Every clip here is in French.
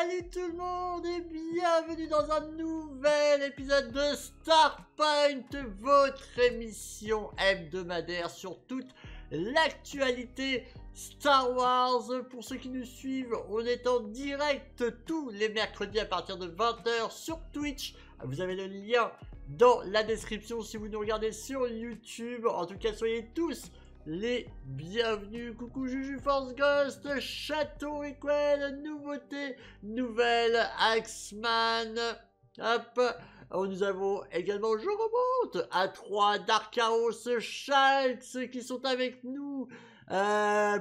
Salut tout le monde et bienvenue dans un nouvel épisode de Starpoint, votre émission hebdomadaire sur toute l'actualité Star Wars. Pour ceux qui nous suivent, on est en direct tous les mercredis à partir de 20 h sur Twitch. Vous avez le lien dans la description si vous nous regardez sur YouTube. En tout cas, soyez tous les bienvenus. Coucou Juju Force Ghost, Château Equel, nouveauté, nouvelle, Axman. Hop. Nous avons également, je remonte à 3, Dark Chaos, Shalks qui sont avec nous. Basbos,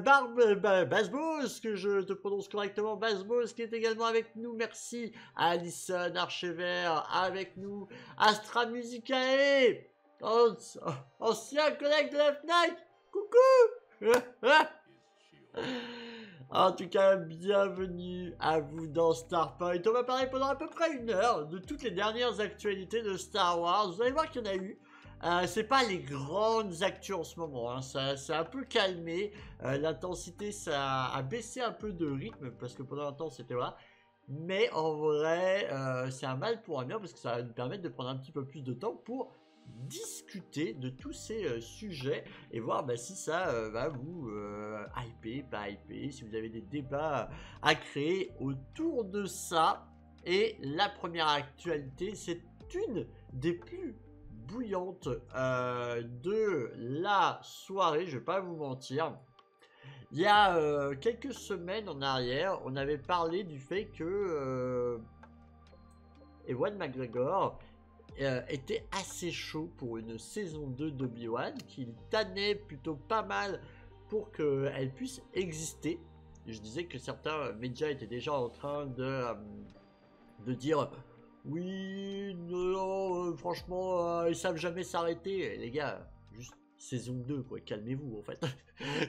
que je te prononce correctement, Basbos qui est également avec nous, merci. Alison Archever avec nous. Astra Musicae, ancien collègue de la FNAC. Coucou. En tout cas, bienvenue à vous dans Starpoint. On va parler pendant à peu près 1 heure de toutes les dernières actualités de Star Wars. Vous allez voir qu'il y en a eu. C'est pas les grandes actus en ce moment, hein. Ça c'est un peu calmé. L'intensité, ça a baissé un peu de rythme parce que pendant un temps c'était voilà. Mais en vrai, c'est un mal pour un bien parce que ça va nous permettre de prendre un petit peu plus de temps pour discuter de tous ces sujets et voir si ça va vous hyper, pas hyper, si vous avez des débats à créer autour de ça. Et la première actualité, c'est une des plus bouillantes de la soirée, je vais pas vous mentir. Il y a quelques semaines en arrière, on avait parlé du fait que Ewan McGregor était assez chaud pour une saison 2 d'Obi-Wan, qu'il tannait plutôt pas mal pour qu'elle puisse exister. Je disais que certains médias étaient déjà en train de dire oui, non, franchement, ils savent jamais s'arrêter. Les gars, juste saison 2, quoi, calmez-vous en fait.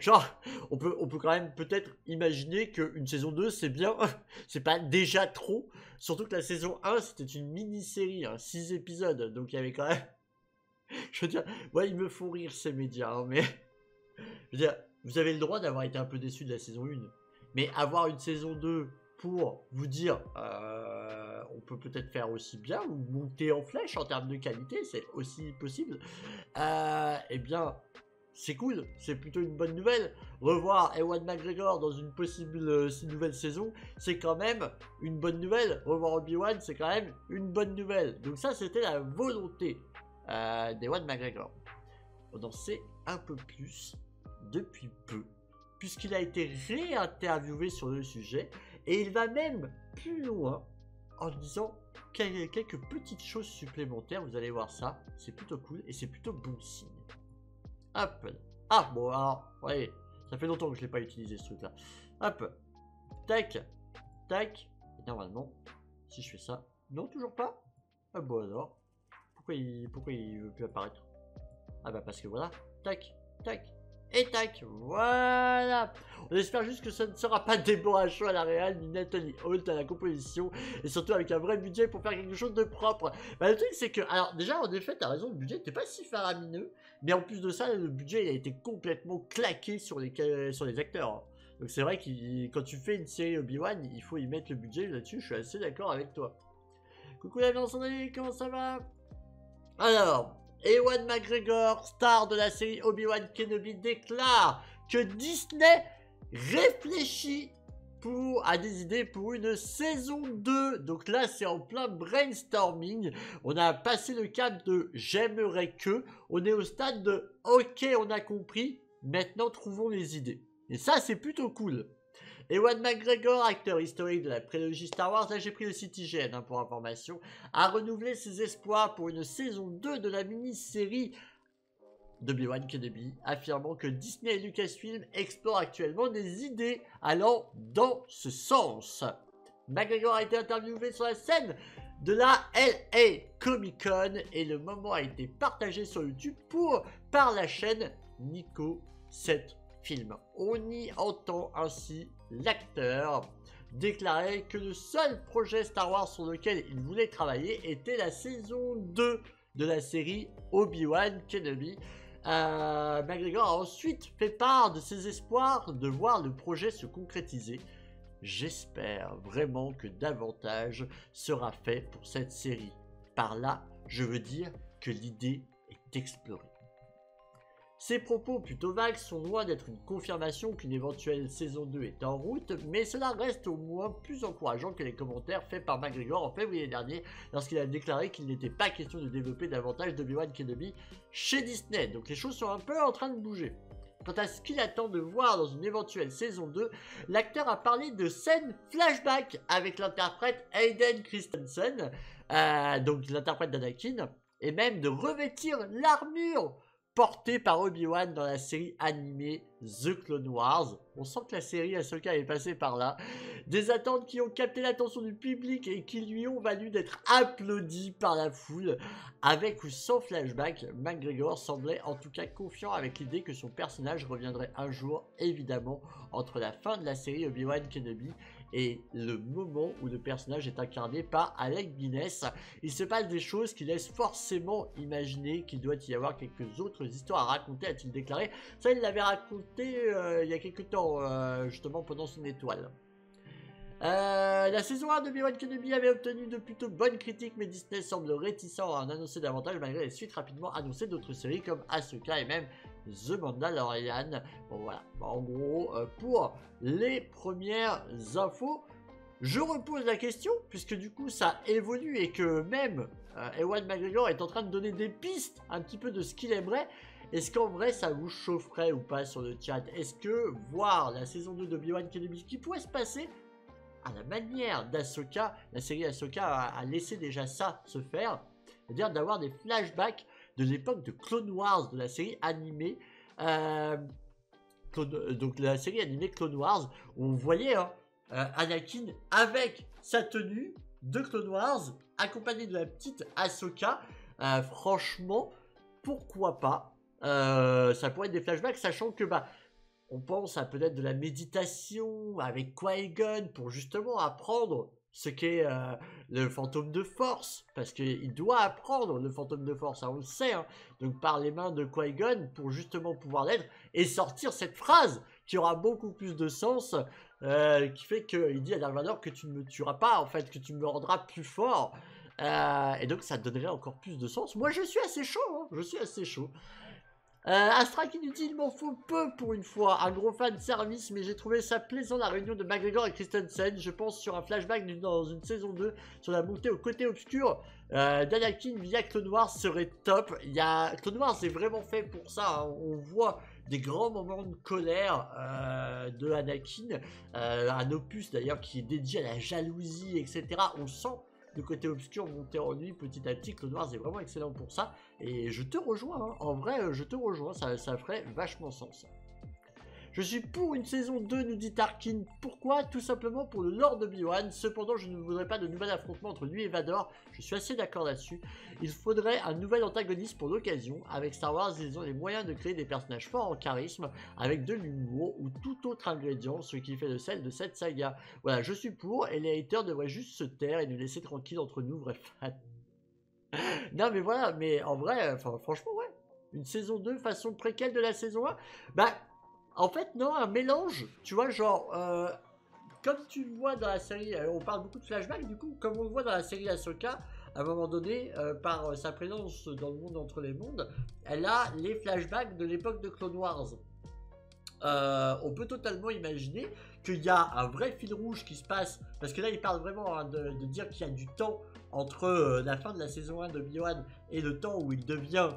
Genre, on peut quand même peut-être imaginer qu'une saison 2 c'est bien, c'est pas déjà trop. Surtout que la saison 1 c'était une mini-série, hein, 6 épisodes, donc il y avait quand même... Je veux dire, ouais, ils me font rire ces médias, hein, mais... Je veux dire, vous avez le droit d'avoir été un peu déçu de la saison 1, mais avoir une saison 2 pour vous dire on peut peut-être faire aussi bien ou monter en flèche en termes de qualité, c'est aussi possible, eh bien c'est cool, c'est plutôt une bonne nouvelle. Revoir Ewan McGregor dans une possible nouvelle saison, c'est quand même une bonne nouvelle. Revoir Obi-Wan, c'est quand même une bonne nouvelle. Donc ça, c'était la volonté d'Ewan McGregor. On en sait un peu plus depuis peu, puisqu'il a été réinterviewé sur le sujet, et il va même plus loin en disant quelques petites choses supplémentaires. Vous allez voir ça, c'est plutôt cool et c'est plutôt bon signe. Hop. Ah bon, alors, ouais, ça fait longtemps que je ne l'ai pas utilisé ce truc là. Hop. Tac. Tac. Et normalement, si je fais ça, non, toujours pas. Ah bon alors, pourquoi il veut plus apparaître? Ah bah parce que voilà. Tac. Tac. Et tac, voilà. On espère juste que ça ne sera pas Deborah Shaw à la réal, ni Nathalie Holt à la composition, et surtout avec un vrai budget pour faire quelque chose de propre. Le truc c'est que, alors déjà en effet t'as raison, le budget n'était pas si faramineux, mais en plus de ça le budget il a été complètement claqué sur les acteurs, hein. Donc c'est vrai que quand tu fais une série Obi-Wan, il faut y mettre le budget là-dessus, je suis assez d'accord avec toi. Coucou la vie, comment ça va? Alors... Ewan McGregor, star de la série Obi-Wan Kenobi, déclare que Disney réfléchit à des idées pour une saison 2. Donc là, c'est en plein brainstorming. On a passé le cap de j'aimerais que. On est au stade de ok, on a compris. Maintenant, trouvons les idées. Et ça, c'est plutôt cool. Ewan McGregor, acteur historique de la prélogie Star Wars, là j'ai pris le site IGN pour information, a renouvelé ses espoirs pour une saison 2 de la mini-série d'Obi-Wan Kenobi, affirmant que Disney et Lucasfilm explorent actuellement des idées allant dans ce sens. McGregor a été interviewé sur la scène de la LA Comic Con et le moment a été partagé sur YouTube par la chaîne Nico 7 Film. On y entend ainsi l'acteur déclarer que le seul projet Star Wars sur lequel il voulait travailler était la saison 2 de la série Obi-Wan Kenobi. McGregor a ensuite fait part de ses espoirs de voir le projet se concrétiser j'espère vraiment que davantage sera fait pour cette série. Par là, je veux dire que l'idée est explorée. Ces propos plutôt vagues sont loin d'être une confirmation qu'une éventuelle saison 2 est en route, mais cela reste au moins plus encourageant que les commentaires faits par McGregor en février dernier, lorsqu'il a déclaré qu'il n'était pas question de développer davantage d'Obi-Wan Kenobi chez Disney. Donc les choses sont un peu en train de bouger. Quant à ce qu'il attend de voir dans une éventuelle saison 2, l'acteur a parlé de scènes flashback avec l'interprète Hayden Christensen, donc l'interprète d'Anakin, et même de revêtir l'armure porté par Obi-Wan dans la série animée The Clone Wars. On sent que la série Ahsoka est passée par là. Des attentes qui ont capté l'attention du public et qui lui ont valu d'être applaudis par la foule. Avec ou sans flashback, McGregor semblait en tout cas confiant avec l'idée que son personnage reviendrait un jour, évidemment, entre la fin de la série Obi-Wan Kenobi et le moment où le personnage est incarné par Alec Guinness. Il se passe des choses qui laissent forcément imaginer qu'il doit y avoir quelques autres histoires à raconter, a-t-il déclaré. Ça, il l'avait raconté il y a quelques temps, justement pendant son étoile. La saison 1 de Obi-Wan Kenobi avait obtenu de plutôt bonnes critiques, mais Disney semble réticent à en annoncer davantage malgré les suites rapidement annoncées d'autres séries comme Ahsoka et même The Mandalorian. Bon voilà, en gros, pour les premières infos, je repose la question, puisque du coup ça évolue et que même Ewan McGregor est en train de donner des pistes un petit peu de ce qu'il aimerait. Est-ce qu'en vrai ça vous chaufferait ou pas sur le chat? Est-ce que voir la saison 2 de Obi-Wan Kenobi qui pourrait se passer à la manière d'Ahsoka, la série Ahsoka a laissé déjà ça se faire, c'est-à-dire d'avoir des flashbacks de l'époque de Clone Wars, de la série animée, donc la série animée Clone Wars, où on voyait Anakin avec sa tenue de Clone Wars, accompagné de la petite Ahsoka. Franchement, pourquoi pas? Ça pourrait être des flashbacks, sachant que on pense à peut-être de la méditation avec Qui-Gon pour justement apprendre ce qu'est le fantôme de force, parce qu'il doit apprendre le fantôme de force, on le sait, hein, donc par les mains de Qui-Gon pour justement pouvoir l'être et sortir cette phrase qui aura beaucoup plus de sens, qui fait qu'il dit à Dark Vador que tu ne me tueras pas, en fait, que tu me rendras plus fort, et donc ça donnerait encore plus de sens. Moi je suis assez chaud, hein, je suis assez chaud. Astra qui nous dit il m'en faut peu pour une fois, un gros fan de service, mais j'ai trouvé ça plaisant la réunion de McGregor et Christensen. Je pense sur un flashback dans une saison 2 sur la montée au côté obscur d'Anakin via Clone Wars serait top. Clone Wars c'est vraiment fait pour ça, hein. On voit des grands moments de colère de Anakin, un opus d'ailleurs qui est dédié à la jalousie, etc. On sent le côté obscur monter en lui petit à petit. Clone Wars est vraiment excellent pour ça, et je te rejoins, hein. En vrai je te rejoins, ça ferait vachement sens. Je suis pour une saison 2, nous dit Tarkin. Pourquoi? Tout simplement pour le lore d'Obi-Wan. Cependant, je ne voudrais pas de nouvel affrontement entre lui et Vador. Je suis assez d'accord là-dessus. Il faudrait un nouvel antagoniste pour l'occasion. Avec Star Wars, ils ont les moyens de créer des personnages forts en charisme, avec de l'humour ou tout autre ingrédient, ce qui fait le sel de cette saga. Voilà, je suis pour, et les haters devraient juste se taire et nous laisser tranquilles entre nous, vrais fans. Non mais voilà, mais en vrai, franchement, ouais. Une saison 2 façon préquelle de la saison 1, en fait, non, un mélange, tu vois, genre, comme tu le vois dans la série, on parle beaucoup de flashbacks, du coup, comme on le voit dans la série Ahsoka, à un moment donné, par sa présence dans le monde entre les mondes, elle a les flashbacks de l'époque de Clone Wars. On peut totalement imaginer qu'il y a un vrai fil rouge qui se passe, parce que là, il parle vraiment hein, de dire qu'il y a du temps entre la fin de la saison 1 d'Obi-Wan et le temps où il devient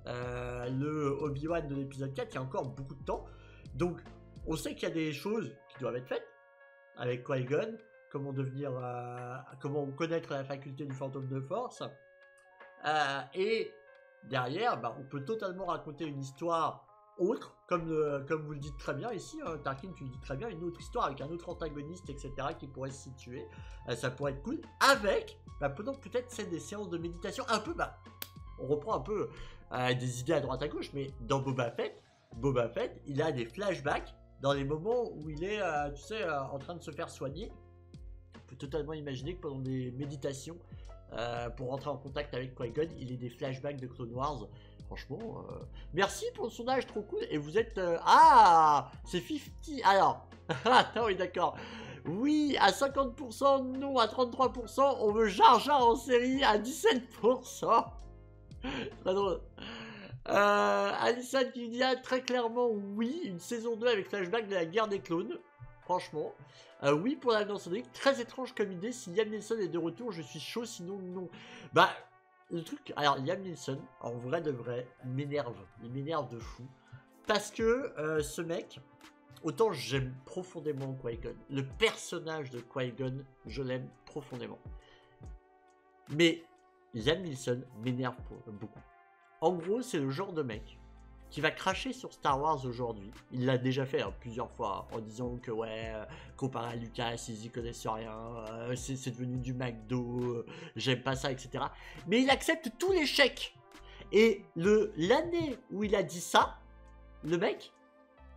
le Obi-Wan de l'épisode 4, il y a encore beaucoup de temps. Donc, on sait qu'il y a des choses qui doivent être faites avec Qui-Gon, comment connaître la faculté du fantôme de force. Et derrière, on peut totalement raconter une histoire autre, comme vous le dites très bien ici, hein, Tarkin, tu le dis très bien, une autre histoire avec un autre antagoniste, etc., qui pourrait se situer. Ça pourrait être cool, avec, pendant peut-être des séances de méditation, un peu, on reprend un peu des idées à droite à gauche, mais dans Boba Fett, il a des flashbacks dans les moments où il est, en train de se faire soigner. On peut totalement imaginer que pendant des méditations, pour rentrer en contact avec Qui-Gon, il ait des flashbacks de Clone Wars. Franchement, merci pour le sondage, trop cool. Et vous êtes... Ah, c'est 50. Alors, attends, oui, d'accord. Oui, à 50%, non, à 33%, on veut Jar Jar en série à 17%. Très drôle. Alison qui dit très clairement oui, une saison 2 avec flashback de la guerre des clones. Franchement. Oui pour la Sonic. Très étrange comme idée. Si Liam Neeson est de retour, je suis chaud, sinon non. Bah, le truc... Alors, Liam Neeson, en vrai de vrai, m'énerve. Il m'énerve de fou. Parce que ce mec... Autant j'aime profondément Qui-Gon. Le personnage de Qui-Gon, je l'aime profondément. Mais Liam Neeson m'énerve beaucoup. En gros, c'est le genre de mec qui va cracher sur Star Wars aujourd'hui. Il l'a déjà fait plusieurs fois en disant que ouais, comparé à Lucas, ils y connaissent rien, c'est devenu du McDo, j'aime pas ça, etc. Mais il accepte tout l'échec. Et l'année où il a dit ça, le mec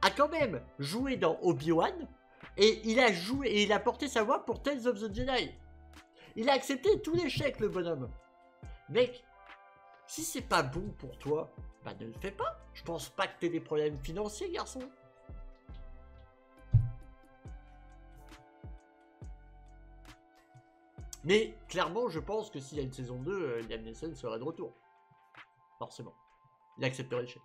a quand même joué dans Obi-Wan et il a joué et il a porté sa voix pour Tales of the Jedi. Il a accepté tout l'échec, le bonhomme. Mec, si c'est pas bon pour toi, bah ne le fais pas. Je pense pas que t'aies des problèmes financiers, garçon. Mais clairement, je pense que s'il y a une saison 2, Liam Neeson serait de retour. Forcément. Il accepterait l'échec.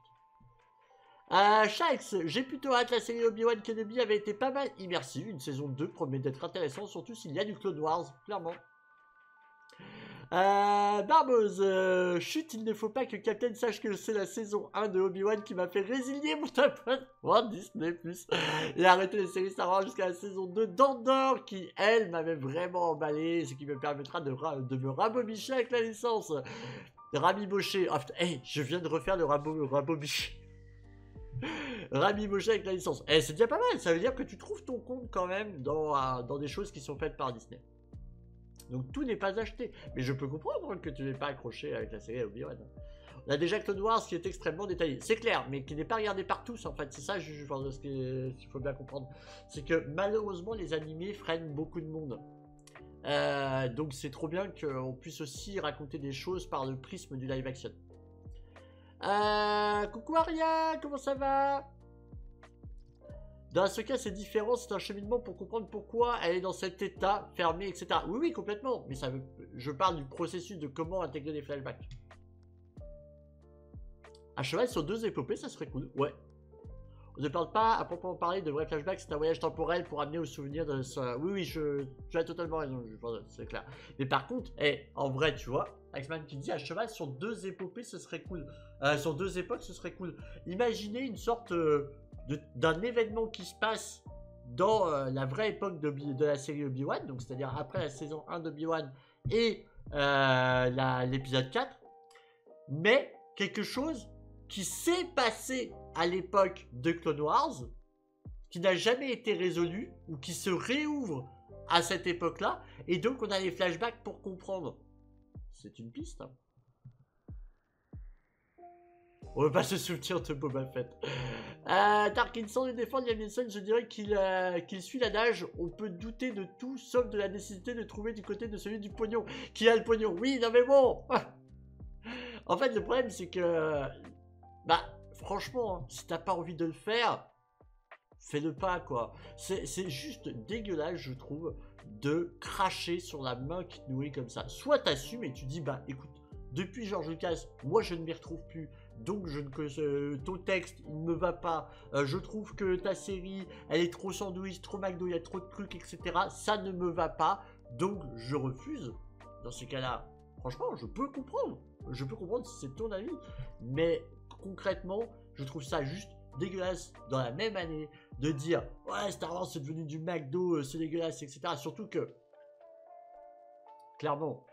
Shax, j'ai plutôt hâte, la série Obi-Wan Kenobi avait été pas mal immersive. Une saison 2 promet d'être intéressante, surtout s'il y a du Clone Wars, clairement. Barbeuse, chut, il ne faut pas que Captain sache que c'est la saison 1 de Obi-Wan qui m'a fait résilier mon abonnement Disney+. Et arrêter les séries Star Wars jusqu'à la saison 2 d'Andor, qui, elle, m'avait vraiment emballé, ce qui me permettra de me rabobicher avec la licence. Rabibocher. Oh, putain, hey, je viens de refaire le rabobicher. Rabibocher avec la licence. Eh, c'est déjà pas mal, ça veut dire que tu trouves ton compte quand même dans des choses qui sont faites par Disney. Donc tout n'est pas acheté. Mais je peux comprendre que tu n'es pas accroché avec la série Obi-Wan. On a déjà Clone Wars qui est extrêmement détaillé. C'est clair, mais qui n'est pas regardé par tous en fait. C'est ça ce qu'il faut bien comprendre. C'est que malheureusement les animés freinent beaucoup de monde. Donc c'est trop bien qu'on puisse aussi raconter des choses par le prisme du live action. Coucou Aria, comment ça va? Dans ce cas, c'est différent, c'est un cheminement pour comprendre pourquoi elle est dans cet état fermé, etc. Oui, oui, complètement. Mais je parle du processus de comment intégrer des flashbacks. À cheval sur 2 épopées, ça serait cool. Ouais. On ne parle pas, à proprement parler, de vrais flashbacks, c'est un voyage temporel pour amener au souvenir de ça. Oui, oui, tu as totalement raison, c'est clair. Mais par contre, en vrai, tu vois, Axman qui dit à cheval sur 2 épopées, ce serait cool. Sur 2 époques, ce serait cool. Imaginez une sorte d'un événement qui se passe dans la vraie époque de la série Obi-Wan, donc c'est-à-dire après la saison 1 d'Obi-Wan et l'épisode 4, mais quelque chose qui s'est passé à l'époque de Clone Wars, qui n'a jamais été résolu, ou qui se réouvre à cette époque-là, et donc on a les flashbacks pour comprendre. C'est une piste. Hein. On veut pas se souvenir de Boba Fett. Tarkinson et défendre Liam Neeson, je dirais qu'il suit l'adage. On peut douter de tout, sauf de la nécessité de trouver du côté de celui du pognon. Qui a le pognon? Oui, non mais bon. En fait, le problème, c'est que... Bah, franchement, hein, si t'as pas envie de le faire, fais-le pas, quoi. C'est juste dégueulasse, je trouve, de cracher sur la main qui te nourrit comme ça. Soit t'assumes et tu dis, bah, écoute, depuis George Lucas, moi, je ne m'y retrouve plus. Donc, ton texte, il ne me va pas. Je trouve que ta série, elle est trop sandwich, trop McDo, il y a trop de trucs, etc. Ça ne me va pas. Donc, je refuse. Dans ces cas-là, franchement, je peux comprendre. Je peux comprendre si c'est ton avis. Mais concrètement, je trouve ça juste dégueulasse dans la même année de dire ouais, Star Wars c'est devenu du McDo, c'est dégueulasse, etc. Surtout que, clairement,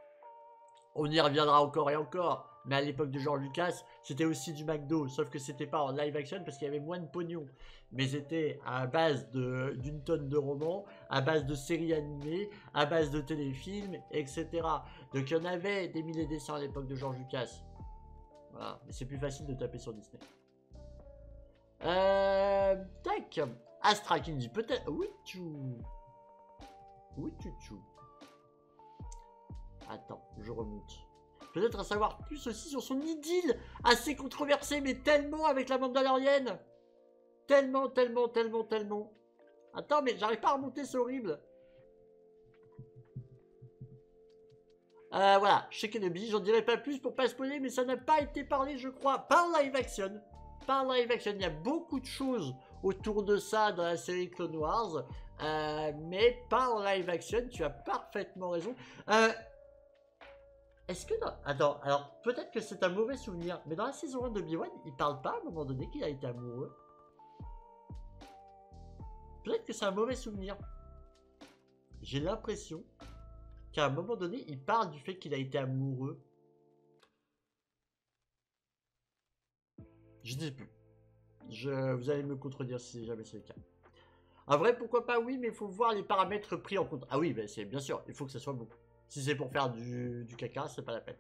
on y reviendra encore et encore. Mais à l'époque de George Lucas, c'était aussi du McDo, sauf que c'était pas en live action parce qu'il y avait moins de pognon. Mais c'était à base d'une tonne de romans, à base de séries animées, à base de téléfilms, etc. Donc il y en avait des milliers de dessins à l'époque de George Lucas. Voilà, mais c'est plus facile de taper sur Disney. Tac. Astra qui me dit peut-être... Oui, tu. Attends, je remonte. peut-être en savoir plus aussi sur son idylle assez controversée, mais tellement avec la Mandalorienne. Tellement, tellement, tellement, tellement. Attends, mais j'arrive pas à remonter, c'est horrible. Voilà, chez Kenobi, j'en dirai pas plus pour pas spoiler, mais ça n'a pas été parlé, je crois, par live action. Par live action, il y a beaucoup de choses autour de ça dans la série Clone Wars, mais par live action, tu as parfaitement raison. Est-ce que dans... Attends, alors peut-être que c'est un mauvais souvenir, mais dans la saison 1 de Obi-Wan, il parle pas à un moment donné qu'il a été amoureux. Peut-être que c'est un mauvais souvenir. J'ai l'impression qu'à un moment donné, il parle du fait qu'il a été amoureux. Je ne sais plus. Vous allez me contredire si jamais c'est le cas. En vrai, pourquoi pas, oui, mais il faut voir les paramètres pris en compte. Ah oui, ben c'est bien sûr, il faut que ça soit bon. Si c'est pour faire du caca, c'est pas la peine.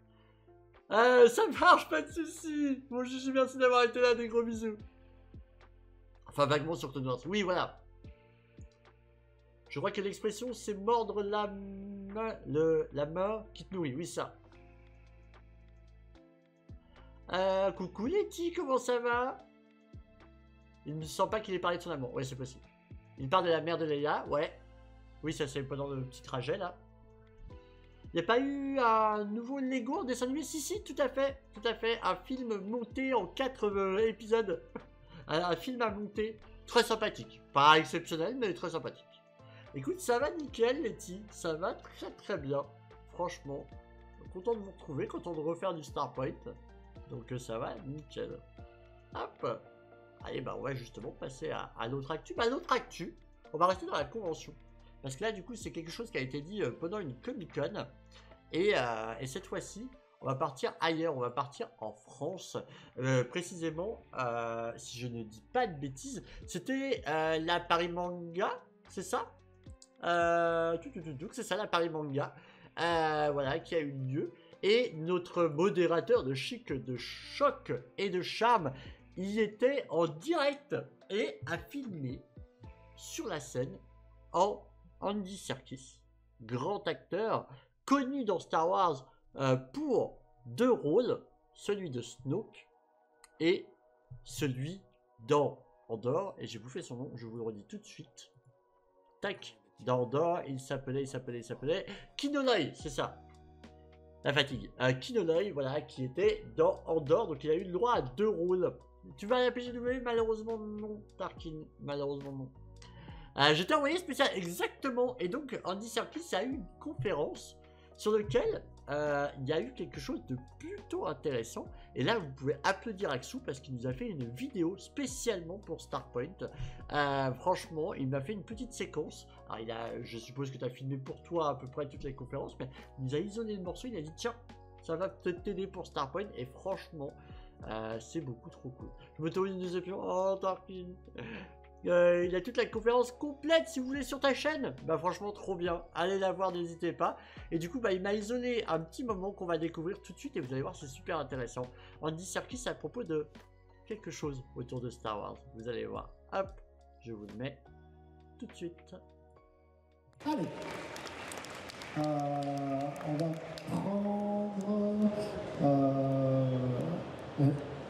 Ça marche, pas de soucis. Bon, Gigi, merci d'avoir été là, des gros bisous. Enfin, vaguement sur Clone Wars. Oui, voilà. Je crois que l'expression, c'est mordre la main qui te nourrit. Oui, ça. Coucou Letty, comment ça va? Il ne sent pas qu'il ait parlé de son amour. Ouais, c'est possible. Il parle de la mère de Leia, ouais. Oui, ça c'est pendant le petit trajet, là. Il n'y a pas eu un nouveau Lego en dessin animé? Si, tout à fait. Tout à fait. Un film monté en 4 épisodes. Un film à monter. Très sympathique. Pas exceptionnel, mais très sympathique. Écoute, ça va nickel, Letty. Ça va très très bien. Franchement. Content de vous retrouver, content de refaire du Starpoint. Donc ça va nickel. Hop. Allez, bah on va justement passer à l'autre actu. Bah l'autre actu, on va rester dans la convention. Parce que là, du coup, c'est quelque chose qui a été dit pendant une Comic-Con. Et cette fois-ci, on va partir ailleurs. On va partir en France. Précisément, si je ne dis pas de bêtises, c'était la Paris Manga, c'est ça? C'est ça, la Paris Manga. Voilà, qui a eu lieu. Et notre modérateur de chic, de choc et de charme y était en direct et a filmé sur la scène en Andy Serkis, grand acteur, connu dans Star Wars pour 2 rôles, celui de Snoke et celui dans Andor. Et j'ai bouffé son nom, je vous le redis tout de suite. Tac, dans Andor, il s'appelait Kino Loy, c'est ça. La fatigue. Kino Loy, voilà, qui était dans Andor, donc il a eu le droit à 2 rôles. Tu vas à la PGW? Malheureusement non, Tarkin, malheureusement non. Je t'ai envoyé spécial, exactement. Et donc, Andy Serkis a eu une conférence sur laquelle il y a eu quelque chose de plutôt intéressant. Et là, vous pouvez applaudir Axou parce qu'il nous a fait une vidéo spécialement pour Starpoint. Franchement, il m'a fait une petite séquence. Alors, je suppose que tu as filmé pour toi à peu près toutes les conférences, mais il nous a isolé le morceau. Il a dit, tiens, ça va peut-être t'aider pour Starpoint. Et franchement, c'est beaucoup trop cool. Je me tourne une déception. Oh, Tarkin. Il a toute la conférence complète si vous voulez sur ta chaîne. Bah franchement trop bien, allez la voir, n'hésitez pas. Et du coup bah il m'a isolé un petit moment qu'on va découvrir tout de suite et vous allez voir c'est super intéressant. Andy Serkis à propos de quelque chose autour de Star Wars, vous allez voir. Hop, je vous le mets tout de suite. Allez, on va prendre...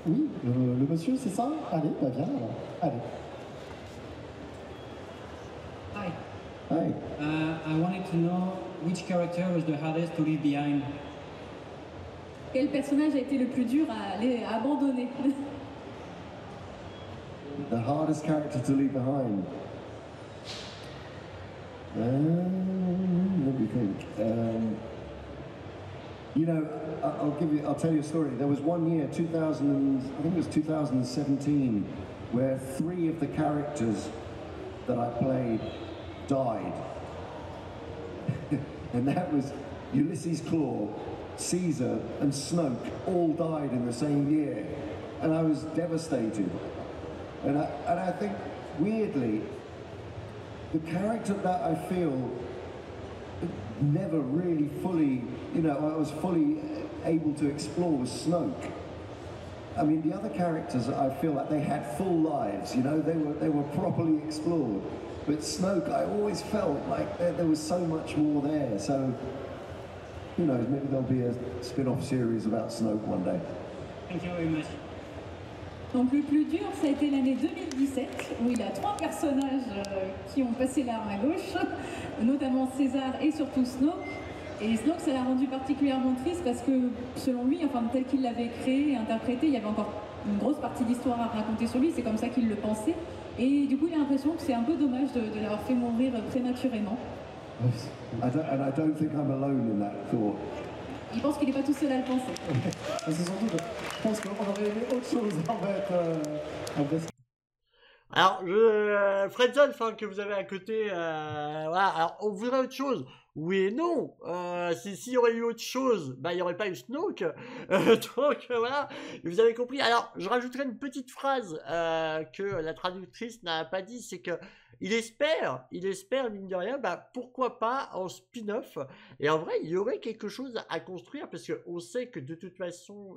oui, le monsieur c'est ça? Allez, bah viens alors, allez. Hi. Hi. I wanted to know which character was the hardest to leave behind. Quel personnage a été le plus dur à abandonner? The hardest character to leave behind. Let me think. You know, I'll tell you a story. There was one year, 2000, I think it was 2017, where 3 of the characters that I played died. And that was Ulysses Claw, Caesar and Snoke all died in the same year. And I was devastated. And I think, weirdly, the character that I feel never really fully, you know, I was fully able to explore was Snoke. I mean, the other characters, I feel like they had full lives, you know, they were properly explored. But Snoke, I always felt like there was so much more there. So who knows, maybe there'll be a spin-off series about Snoke one day. Thank you very much. Donc le plus dur, ça a été l'année 2017, où il a 3 personnages qui ont passé l'arme à gauche, notamment César et surtout Snoke. Et Snoke, ça l'a rendu particulièrement triste parce que, selon lui, enfin tel qu'il l'avait créé et interprété, il y avait encore une grosse partie d'histoire à raconter sur lui, c'est comme ça qu'il le pensait. Et du coup, il a l'impression que c'est un peu dommage de l'avoir fait mourir prématurément. And I don't think I'm alone in that thought. Il pense qu'il n'est pas tout seul à le penser. C'est surtout que je pense qu'on aurait aimé autre chose avec Alors, Fredzone, enfin, que vous avez à côté, voilà, alors, on voudrait autre chose. Oui et non. S'il y aurait eu autre chose, bah, il n'y aurait pas eu Snoke. Donc, voilà, vous avez compris. Alors, je rajouterai une petite phrase que la traductrice n'a pas dit, c'est que il espère, mine de rien, bah, pourquoi pas en spin-off. Et en vrai, il y aurait quelque chose à construire, parce qu'on sait que de toute façon,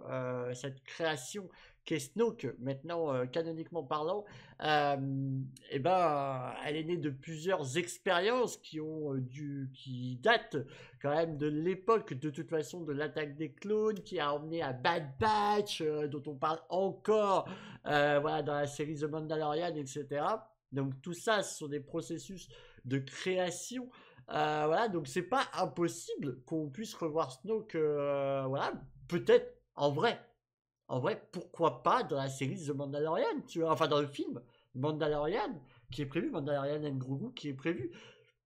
cette création qu'est Snoke, maintenant canoniquement parlant, et ben, elle est née de plusieurs expériences qui datent quand même de l'époque, de toute façon, de l'attaque des clones, qui a emmené à Bad Batch, dont on parle encore, voilà, dans la série The Mandalorian, etc. Donc tout ça, ce sont des processus de création. Voilà, donc c'est pas impossible qu'on puisse revoir Snoke, voilà, peut-être en vrai. En vrai, pourquoi pas dans la série The Mandalorian, tu vois, enfin dans le film Mandalorian qui est prévu, Mandalorian and Grogu qui est prévu.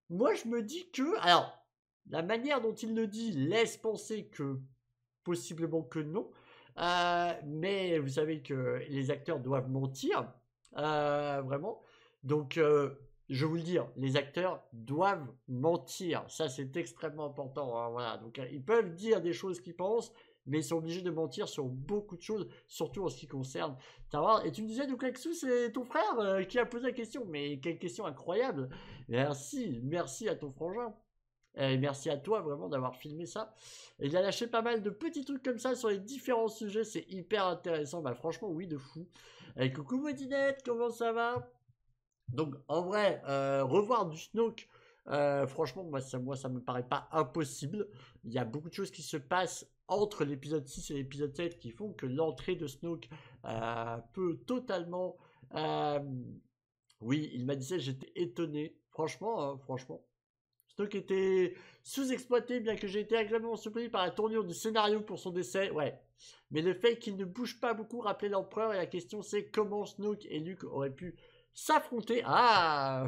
Moi, je me dis que, alors, la manière dont il le dit laisse penser que possiblement que non, mais vous savez que les acteurs doivent mentir, vraiment. Donc, je vous le dis, les acteurs doivent mentir. Ça, c'est extrêmement important. Hein, voilà. Donc, ils peuvent dire des choses qu'ils pensent, mais ils sont obligés de mentir sur beaucoup de choses, surtout en ce qui concerne Star Wars. Et tu me disais, donc, Axou, c'est ton frère qui a posé la question. Mais quelle question incroyable. Merci à ton frangin. Et merci à toi vraiment d'avoir filmé ça. Et il a lâché pas mal de petits trucs comme ça sur les différents sujets. C'est hyper intéressant. Bah, franchement, oui, de fou. Et coucou Modinette, comment ça va? Donc, en vrai, revoir du Snoke, franchement, moi, ça me paraît pas impossible. Il y a beaucoup de choses qui se passent entre l'épisode 6 et l'épisode 7 qui font que l'entrée de Snoke peut totalement... oui, il m'a dit ça, j'étais étonné. Franchement, Snoke était sous-exploité, bien que j'ai été agréablement surpris par la tournure du scénario pour son décès. Ouais. Mais le fait qu'il ne bouge pas beaucoup rappelait l'empereur, et la question c'est comment Snoke et Luke auraient pu s'affronter. Ah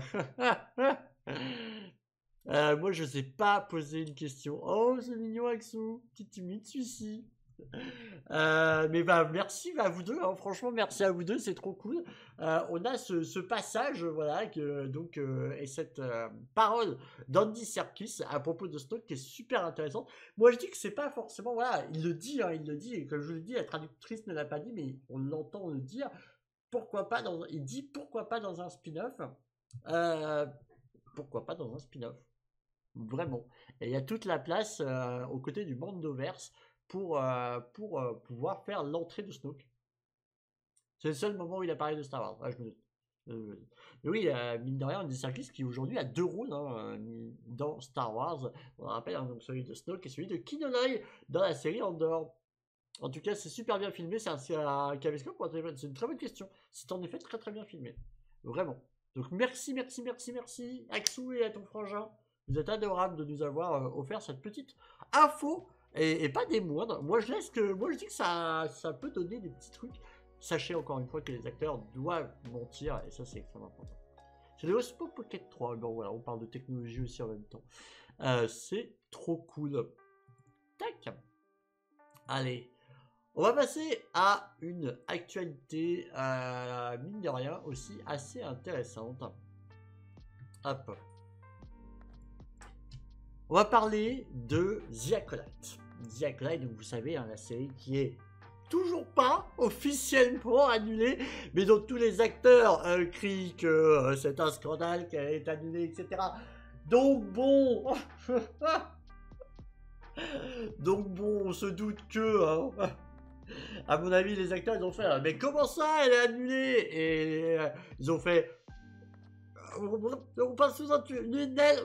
moi, je sais pas poser une question. Oh, c'est mignon, Axou. Petit timide, celui-ci. Mais bah, merci à vous deux. Hein. Franchement, merci à vous deux. C'est trop cool. On a ce passage, voilà, et cette parole d'Andy Serkis à propos de Snoke qui est super intéressante. Moi, je dis que c'est pas forcément, voilà, il le dit, et comme je vous l'ai dit, la traductrice ne l'a pas dit, mais on l'entend le dire. Pourquoi pas il dit pourquoi pas dans un spin-off. Pourquoi pas dans un spin-off. Vraiment. Et il y a toute la place aux côtés du Mandoverse pour pouvoir faire l'entrée de Snoke. C'est le seul moment où il a parlé de Star Wars. Ouais, je me doute. Mais oui, mine de rien, Andy Serkis qui aujourd'hui a 2 rôles dans Star Wars. On le rappelle, donc celui de Snoke et celui de Kinonoy dans la série Andor. En tout cas, c'est super bien filmé. C'est un caméscope. C'est une très bonne question. C'est en effet très très bien filmé. Vraiment. Donc merci Axou et à ton frangin. Vous êtes adorables de nous avoir offert cette petite info et pas des moindres. Moi je dis que ça peut donner des petits trucs. Sachez encore une fois que les acteurs doivent mentir et ça c'est extrêmement important. C'est le Osmo Pocket 3. Bon voilà, on parle de technologie aussi en même temps. C'est trop cool. Tac. Allez. On va passer à une actualité, mine de rien, aussi assez intéressante. Hop. On va parler de The Acolyte. The Acolyte, donc vous savez, hein, la série qui est toujours pas officiellement annulée, mais dont tous les acteurs crient que c'est un scandale, qu'elle est annulée, etc. Donc bon... Donc bon, on se doute que... Hein, à mon avis, les acteurs, ils ont fait « Mais comment ça, elle est annulée ?» Et ils ont fait « On passe sous un tunnel. »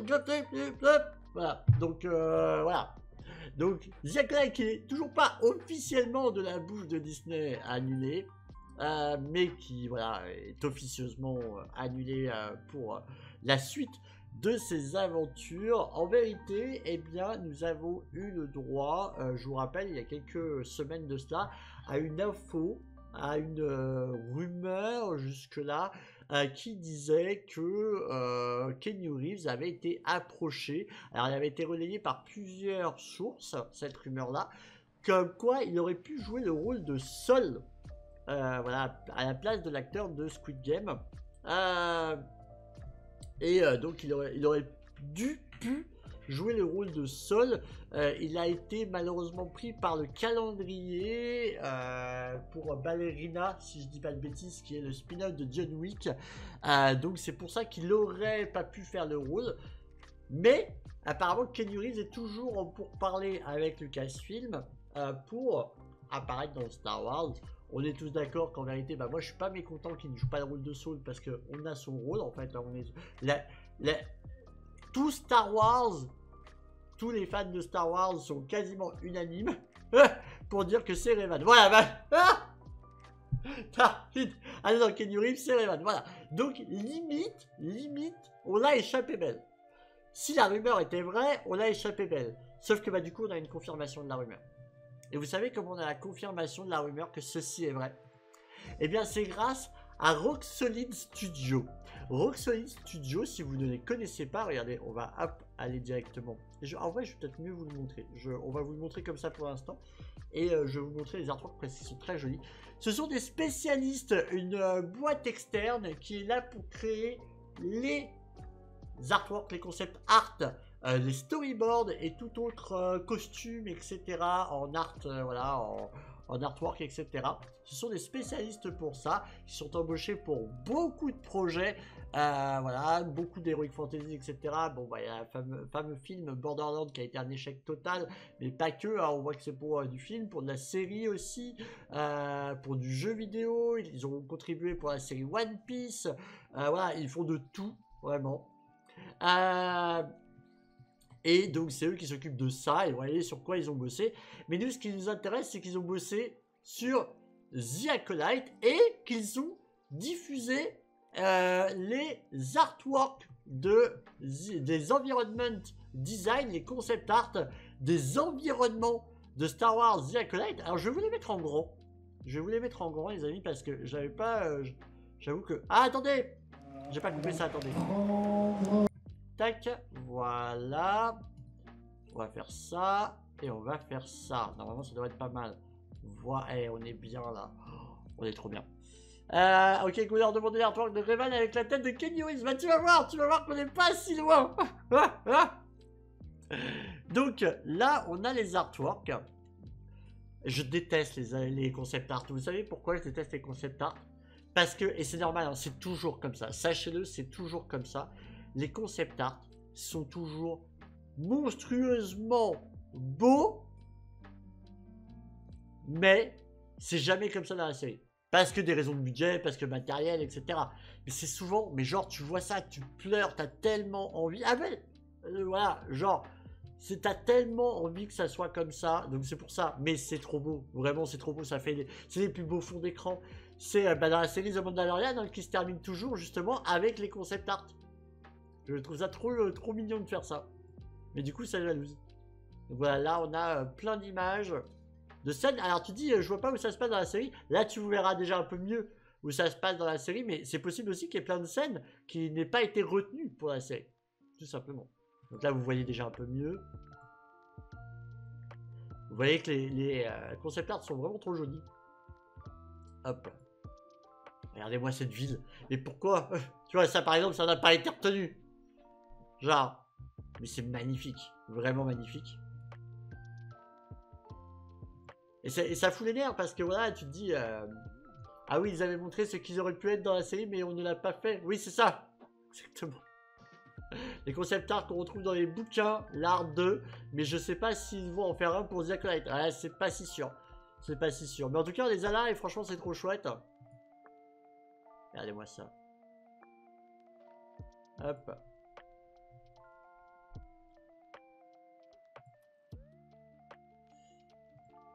Voilà, donc voilà. Donc, The Acolyte qui n'est toujours pas officiellement de la bouche de Disney annulé, mais qui voilà, est officieusement annulé pour la suite de ses aventures. En vérité, eh bien, nous avons eu le droit, je vous rappelle, il y a quelques semaines de cela, à une info, à une rumeur jusque-là, qui disait que Keanu Reeves avait été approché. Alors, elle avait été relayée par plusieurs sources, cette rumeur-là, comme quoi il aurait pu jouer le rôle de Sol, voilà, à la place de l'acteur de Squid Game. Donc il aurait pu jouer le rôle de Sol. Il a été malheureusement pris par le calendrier pour Ballerina, si je dis pas de bêtises, qui est le spin-off de John Wick. Donc c'est pour ça qu'il n'aurait pas pu faire le rôle. Mais apparemment Keanu Reeves est toujours en pourparlers avec Lucasfilm pour apparaître dans Star Wars. On est tous d'accord qu'en vérité, bah moi je suis pas mécontent qu'il ne joue pas le rôle de Saul parce qu'on a son rôle en fait. Là, on est tout Star Wars, tous les fans de Star Wars sont quasiment unanimes pour dire que c'est Revan. Voilà, allez dans Keanu Reeves, c'est Revan. Voilà. Donc limite, on a échappé belle. Si la rumeur était vraie, on a échappé belle. Sauf que bah du coup on a une confirmation de la rumeur. Et vous savez comment on a la confirmation de la rumeur que ceci est vrai? Eh bien, c'est grâce à Rock Solid Studio. Rock Solid Studio, si vous ne les connaissez pas, regardez, on va aller directement. En vrai, je vais peut-être mieux vous le montrer. On va vous le montrer comme ça pour l'instant. Et je vais vous montrer les artworks parce qu'ils sont très jolis. Ce sont des spécialistes, une boîte externe qui est là pour créer les artworks, les concepts art, les storyboards et tout autre costume, etc. en art, voilà, en artwork, etc. Ce sont des spécialistes pour ça, qui sont embauchés pour beaucoup de projets, voilà, beaucoup d'Heroic Fantasy, etc. Bon, bah, il y a le fameux film Borderlands qui a été un échec total, mais pas que, hein, on voit que c'est pour du film, pour de la série aussi, pour du jeu vidéo, ils ont contribué pour la série One Piece, voilà, ils font de tout, vraiment. Et donc c'est eux qui s'occupent de ça, et vous voyez sur quoi ils ont bossé. Mais nous, ce qui nous intéresse, c'est qu'ils ont bossé sur The Acolyte et qu'ils ont diffusé les artworks des environment design, les concept art des environnements de Star Wars The Acolyte. Alors je vais vous les mettre en grand. Je vais vous les mettre en grand, les amis, parce que j'avais pas... j'avoue que... Ah, attendez! J'ai pas coupé ça, attendez. Tac, voilà. On va faire ça. Et on va faire ça. Normalement, ça devrait être pas mal. Voilà, et on est bien là. Oh, on est trop bien. Ok, couleur de mon artwork de Revan avec la tête de Keanu Reeves. Bah, tu vas voir qu'on n'est pas si loin. Donc, là, on a les artworks. Je déteste les concept art. Vous savez pourquoi je déteste les concept art? Parce que, et c'est normal, hein, c'est toujours comme ça. Sachez-le, c'est toujours comme ça. Les concept art sont toujours monstrueusement beaux, mais c'est jamais comme ça dans la série. Parce que des raisons de budget, parce que matériel, etc. Mais c'est souvent, mais genre, tu vois ça, tu pleures, t'as tellement envie. Ah ben, voilà, genre, t'as tellement envie que ça soit comme ça, donc c'est pour ça. Mais c'est trop beau, vraiment, c'est trop beau, ça fait, c'est les plus beaux fonds d'écran. C'est dans la série The Mandalorian hein, qui se termine toujours justement avec les concept art. Je trouve ça trop mignon de faire ça. Mais du coup, ça jalouse. Donc voilà, là, on a plein d'images de scènes. Alors, tu dis, je vois pas où ça se passe dans la série. Là, tu verras déjà un peu mieux où ça se passe dans la série. Mais c'est possible aussi qu'il y ait plein de scènes qui n'aient pas été retenues pour la série. Tout simplement. Donc là, vous voyez déjà un peu mieux. Vous voyez que les concept art sont vraiment trop jolis. Hop. Regardez-moi cette ville. Mais pourquoi? Tu vois, ça par exemple, ça n'a pas été retenu. Genre, mais c'est magnifique, vraiment magnifique. Et ça fout les nerfs parce que voilà, tu te dis, ah oui, ils avaient montré ce qu'ils auraient pu être dans la série, mais on ne l'a pas fait. Oui, c'est ça, exactement. Les concept art qu'on retrouve dans les bouquins, l'art 2, mais je sais pas s'ils vont en faire un pour The Acolyte. Ah, c'est pas si sûr, c'est pas si sûr. Mais en tout cas, on les a là et franchement, c'est trop chouette. Regardez-moi ça. Hop.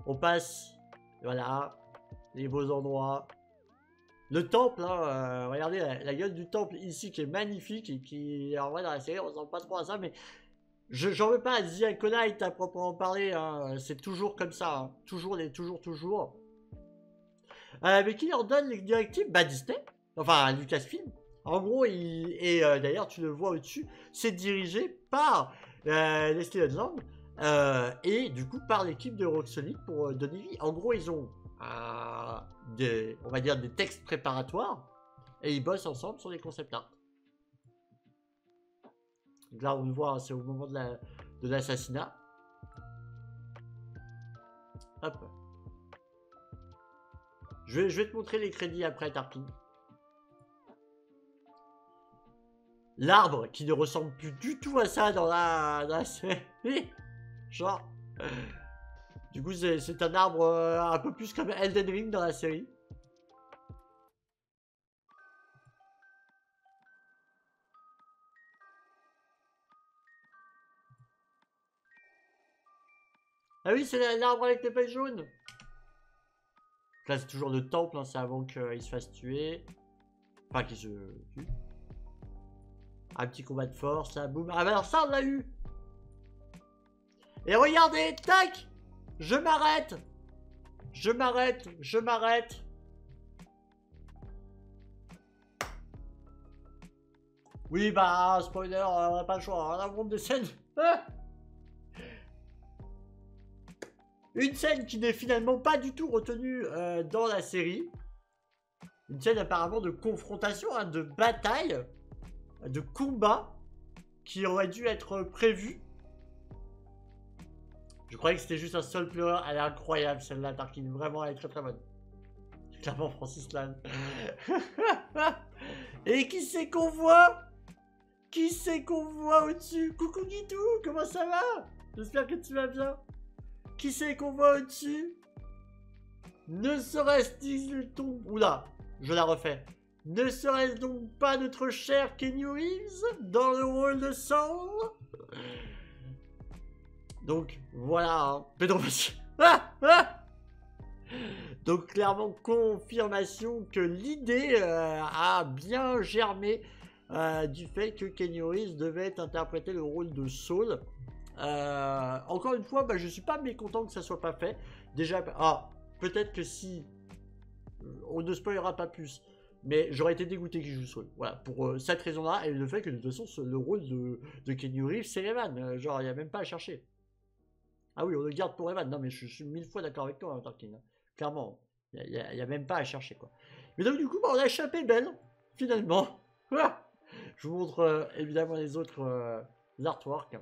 On passe, voilà, les beaux endroits. Le temple, hein, regardez la gueule du temple ici qui est magnifique et qui, en vrai, dans la série, on ressemble pas trop à ça, mais j'en veux pas à The Acolyte à proprement parler, hein. C'est toujours comme ça, hein. Toujours, toujours. Mais qui leur donne les directives? Bah, Disney, enfin, Lucasfilm. En gros, d'ailleurs, tu le vois au-dessus, c'est dirigé par Leslie Odland et du coup par l'équipe de Rocksolid pour donner vie. En gros, ils ont on va dire des textes préparatoires et ils bossent ensemble sur les concept art. Donc là, on le voit, c'est au moment de l'assassinat. Hop. Je vais te montrer les crédits après, Tarkin. L'arbre qui ne ressemble plus du tout à ça dans la série. Genre. Du coup, c'est un arbre un peu plus comme Elden Ring dans la série. Ah oui, c'est l'arbre avec les feuilles jaunes. Là, c'est toujours le temple, hein, c'est avant qu'il se fasse tuer. Enfin, qu'il se tue. Un petit combat de force, là, boum. Ah bah alors ça, on l'a eu. Et regardez, tac. Je m'arrête. Oui, bah, spoiler, on n'a pas le choix. On affronte des scènes. Une scène qui n'est finalement pas du tout retenue dans la série. Une scène apparemment de confrontation, hein, de bataille, de combat, qui aurait dû être prévue. Je croyais que c'était juste un seul pleur. Elle est incroyable celle-là, Tarkin. Vraiment, elle est très très bonne. Clairement, Francis Lan. Et qui c'est qu'on voit? Qui c'est qu'on voit au-dessus? Coucou Guidou, comment ça va? J'espère que tu vas bien. Qui c'est qu'on voit au-dessus? Ne serait-ce donc... Oula, je la refais. Ne serait-ce donc pas notre cher Keanu Reeves dans le rôle de Saul? Donc, voilà, hein. Pedro Donc, clairement, confirmation que l'idée a bien germé du fait que Keanu Reeves devait interpréter le rôle de Saul. Encore une fois, bah, je suis pas mécontent que ça soit pas fait. Déjà, peut-être que si... on ne spoilera pas plus. Mais j'aurais été dégoûté qu'il joue Saul. Voilà, pour cette raison-là, et le fait que de toute façon, le rôle de Keanu Reeves, c'est Evan. Genre, il n'y a même pas à chercher. Ah oui, on le garde pour Evan. Non, mais je suis 1000 fois d'accord avec toi, hein, Tarkin. Clairement, il n'y a même pas à chercher, quoi. Mais donc, du coup, bah, on a échappé belle, finalement. Je vous montre évidemment les autres artworks.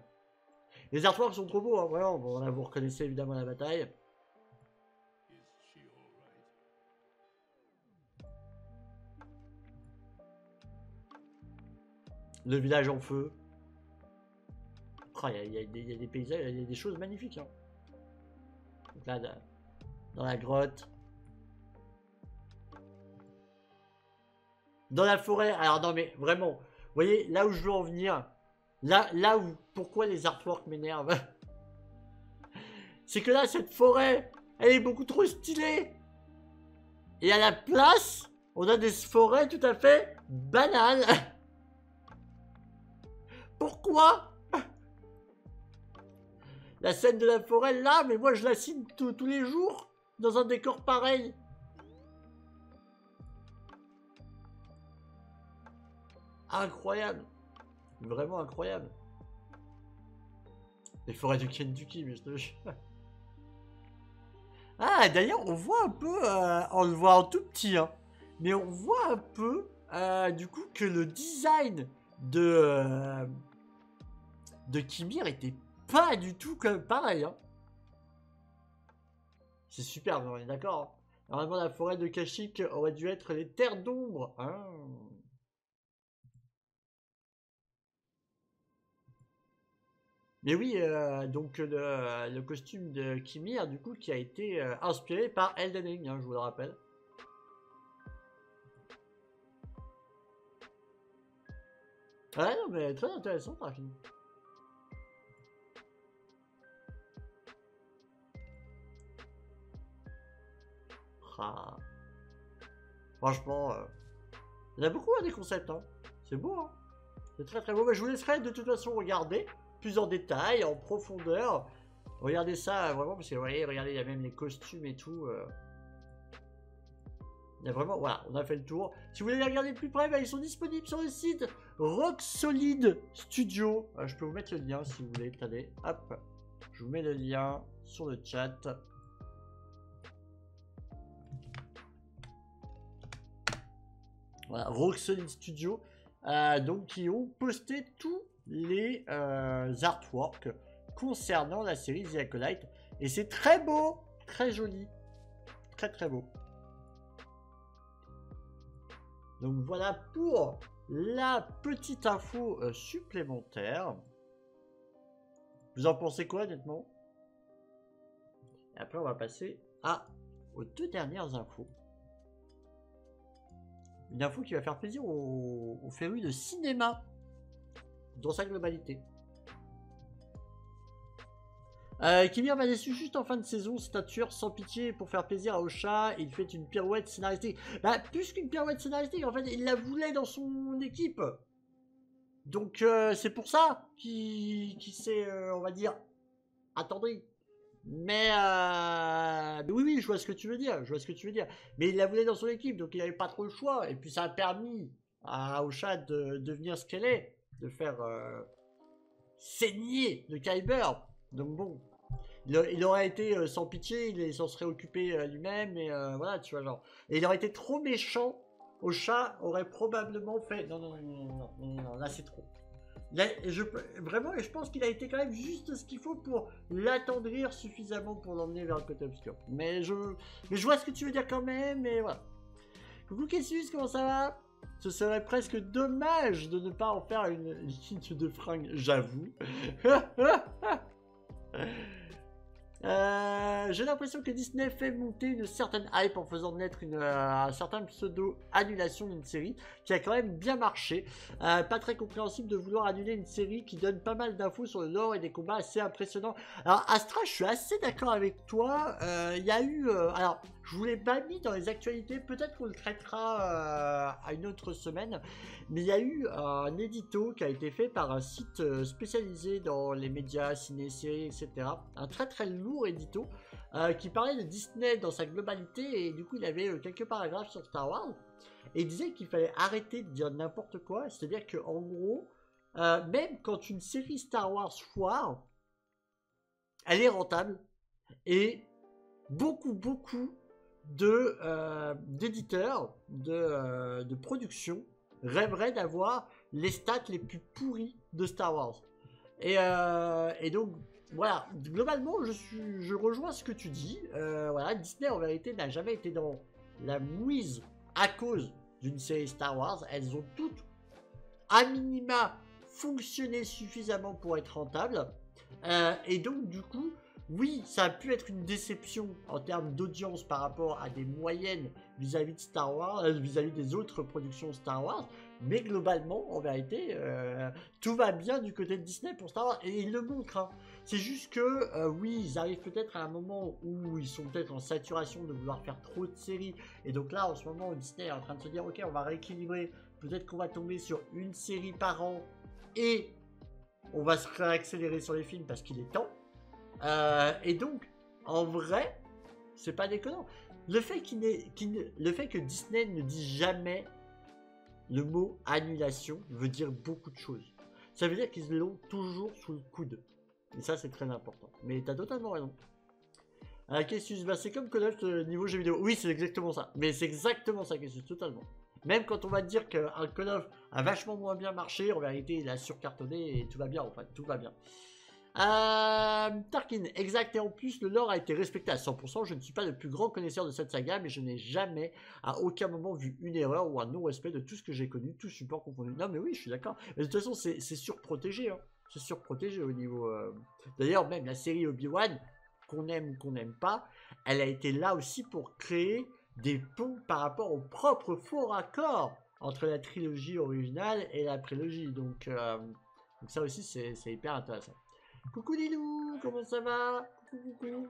Les artworks sont trop beaux, hein, vraiment. Bon, là, vous reconnaissez évidemment la bataille. Le village en feu. Il y a des paysages, il y a des choses magnifiques. Hein. Donc là, dans la grotte. Dans la forêt. Alors non mais vraiment, vous voyez, là où je veux en venir, là où, pourquoi les artworks m'énervent, c'est que là, cette forêt, elle est beaucoup trop stylée. Et à la place, on a des forêts tout à fait banales. Pourquoi? La scène de la forêt, là, mais moi je la signe tous les jours dans un décor pareil. Incroyable. Vraiment incroyable. Les forêts du Kentucky, mais je te jure. Ah, d'ailleurs, on voit un peu, on le voit en tout petit, hein, mais on voit un peu, du coup, que le design de Kimir était pas du tout comme pareil. Hein. C'est super, on est d'accord. Hein. Normalement, la forêt de Kashyyyk aurait dû être les terres d'ombre. Hein. Mais oui, donc le costume de Kimir, du coup, qui a été inspiré par Elden Ring, hein, je vous le rappelle. Ouais, non, mais très intéressant, par film. Ah. Franchement, il y en a beaucoup des concepts. Hein. C'est beau. Hein. C'est très très beau. Mais je vous laisserai de toute façon regarder plus en détail, en profondeur. Regardez ça vraiment parce que vous voyez, regardez, il y a même les costumes et tout. Il y a vraiment, voilà, on a fait le tour. Si vous voulez les regarder de plus près, bah, ils sont disponibles sur le site Rock Solid Studio. Je peux vous mettre le lien si vous voulez. Attendez, hop, je vous mets le lien sur le chat. Voilà, Rock Solid Studio. Donc, qui ont posté tous les artworks concernant la série The Acolyte. Et c'est très beau, très joli, très très beau. Donc voilà pour la petite info supplémentaire. Vous en pensez quoi honnêtement? Et après on va passer aux deux dernières infos. Une info qui va faire plaisir aux férus de cinéma dans sa globalité. Kimir m'a déçu juste en fin de saison, c'est un tueur sans pitié pour faire plaisir à Ocha, il fait une pirouette scénaristique. Bah, plus qu'une pirouette scénaristique, en fait, il la voulait dans son équipe. Donc, c'est pour ça qu'il s'est, on va dire, attendri. Mais oui, je vois ce que tu veux dire, Mais il la voulait dans son équipe, donc il n'avait pas trop le choix. Et puis ça a permis à Ocha de devenir ce qu'elle est, de faire saigner le Kyber. Donc bon, il aurait été sans pitié, il s'en serait occupé lui-même, et voilà, tu vois, genre. Et il aurait été trop méchant, Ocha aurait probablement fait... Non, là c'est trop. Là, vraiment, et je pense qu'il a été quand même juste ce qu'il faut pour l'attendrir suffisamment pour l'emmener vers le côté obscur. Mais je vois ce que tu veux dire quand même, et voilà. Coucou Kessus, comment ça va? Ce serait presque dommage de ne pas en faire une ligne de fringues, j'avoue. J'ai l'impression que Disney fait monter une certaine hype en faisant naître un certain pseudo-annulation d'une série qui a quand même bien marché. Pas très compréhensible de vouloir annuler une série qui donne pas mal d'infos sur le lore et des combats assez impressionnants. Alors Astra, je suis assez d'accord avec toi. Il y a eu... alors, je vous l'ai pas mis dans les actualités, peut-être qu'on le traitera à une autre semaine, mais il y a eu un édito qui a été fait par un site spécialisé dans les médias, ciné, séries, etc. Un très très lourd édito qui parlait de Disney dans sa globalité, et du coup il avait quelques paragraphes sur Star Wars, et il disait qu'il fallait arrêter de dire n'importe quoi, c'est-à-dire que en gros, même quand une série Star Wars foire, elle est rentable, et beaucoup d'éditeurs, de production rêveraient d'avoir les stats les plus pourries de Star Wars. Et donc, voilà, globalement, je rejoins ce que tu dis. Voilà, Disney, en vérité, n'a jamais été dans la mouise à cause d'une série Star Wars. Elles ont toutes, à minima, fonctionné suffisamment pour être rentables. Et donc, du coup, oui, ça a pu être une déception en termes d'audience par rapport à des moyennes vis-à-vis de Star Wars, vis-à-vis des autres productions Star Wars, mais globalement, en vérité, tout va bien du côté de Disney pour Star Wars, et ils le montrent. Hein. C'est juste que, oui, ils arrivent peut-être à un moment où ils sont peut-être en saturation de vouloir faire trop de séries, et donc là, en ce moment, Disney est en train de se dire, ok, on va rééquilibrer, peut-être qu'on va tomber sur une série par an, et on va se réaccélérer sur les films parce qu'il est temps. Et donc, en vrai, c'est pas déconnant. Le fait que Disney ne dise jamais le mot annulation veut dire beaucoup de choses. Ça veut dire qu'ils l'ont toujours sous le coude. Et ça, c'est très important. Mais t'as totalement raison. Kessus, bah, c'est comme Call of niveau jeu vidéo. Oui, c'est exactement ça. Mais c'est exactement ça, Kessus, totalement. Même quand on va dire qu'un Call of a vachement moins bien marché, en vérité, il a surcartonné et tout va bien. Enfin, tout va bien. Tarkin, exact, et en plus le lore a été respecté à 100%. Je ne suis pas le plus grand connaisseur de cette saga, mais je n'ai jamais à aucun moment vu une erreur ou un non-respect de tout ce que j'ai connu, tout support confondu. Non mais oui, je suis d'accord, mais de toute façon c'est surprotégé, hein. C'est surprotégé au niveau... D'ailleurs même la série Obi-Wan, qu'on aime ou qu'on n'aime pas, elle a été là aussi pour créer des ponts par rapport au propre faux raccord entre la trilogie originale et la prélogie, donc ça aussi c'est hyper intéressant. Coucou Lilou, comment ça va? Coucou.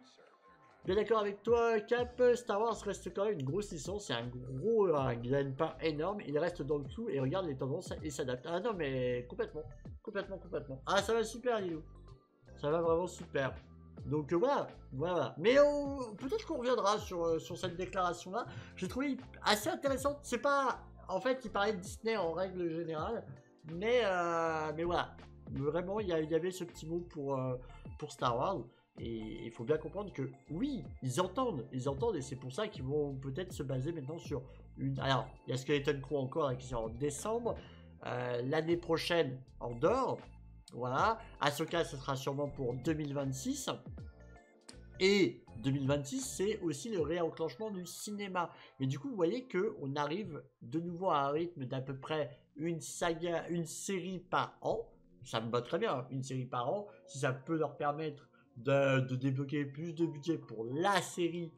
Bien d'accord avec toi, Cap. Star Wars reste quand même une grosse licence. C'est un gros gagne-pain énorme. Il reste dans le clou et regarde les tendances et s'adapte. Ah non, mais complètement. Complètement. Ah, ça va super, Lilou. Ça va vraiment super. Donc voilà. Mais peut-être qu'on reviendra sur cette déclaration-là. J'ai trouvé assez intéressante. C'est pas... En fait, il parlait de Disney en règle générale. Mais voilà. Vraiment, il y avait ce petit mot pour Star Wars. Et il faut bien comprendre que oui, ils entendent et c'est pour ça qu'ils vont peut-être se baser maintenant sur une... Alors, il y a Skeleton Crew encore qui sort en décembre, l'année prochaine Andor, voilà, Ahsoka ce sera sûrement pour 2026, et 2026 c'est aussi le réenclenchement du cinéma, mais du coup vous voyez qu'on arrive de nouveau à un rythme d'à peu près une série par an, ça me va très bien, une série par an, si ça peut leur permettre de débloquer plus de budget pour la série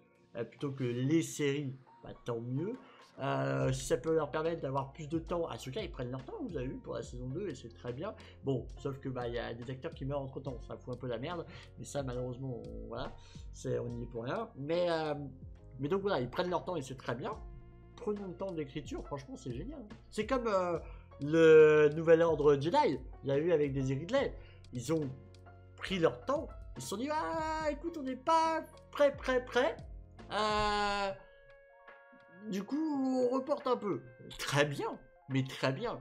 plutôt que les séries, bah, tant mieux. Si ça peut leur permettre d'avoir plus de temps, à ce cas ils prennent leur temps, vous avez vu, pour la saison 2 et c'est très bien. Bon, sauf que bah il y a des acteurs qui meurent entre temps, ça fout un peu la merde, mais ça malheureusement voilà, on n'y est pour rien. Mais donc voilà, ils prennent leur temps et c'est très bien. Prenons le temps de l'écriture, franchement c'est génial. C'est comme le Nouvel Ordre Jedi, il y a eu avec Daisy Ridley, ils ont pris leur temps. Ils se sont dit, ah, écoute, on n'est pas prêt. Du coup, on reporte un peu. Très bien, mais très bien.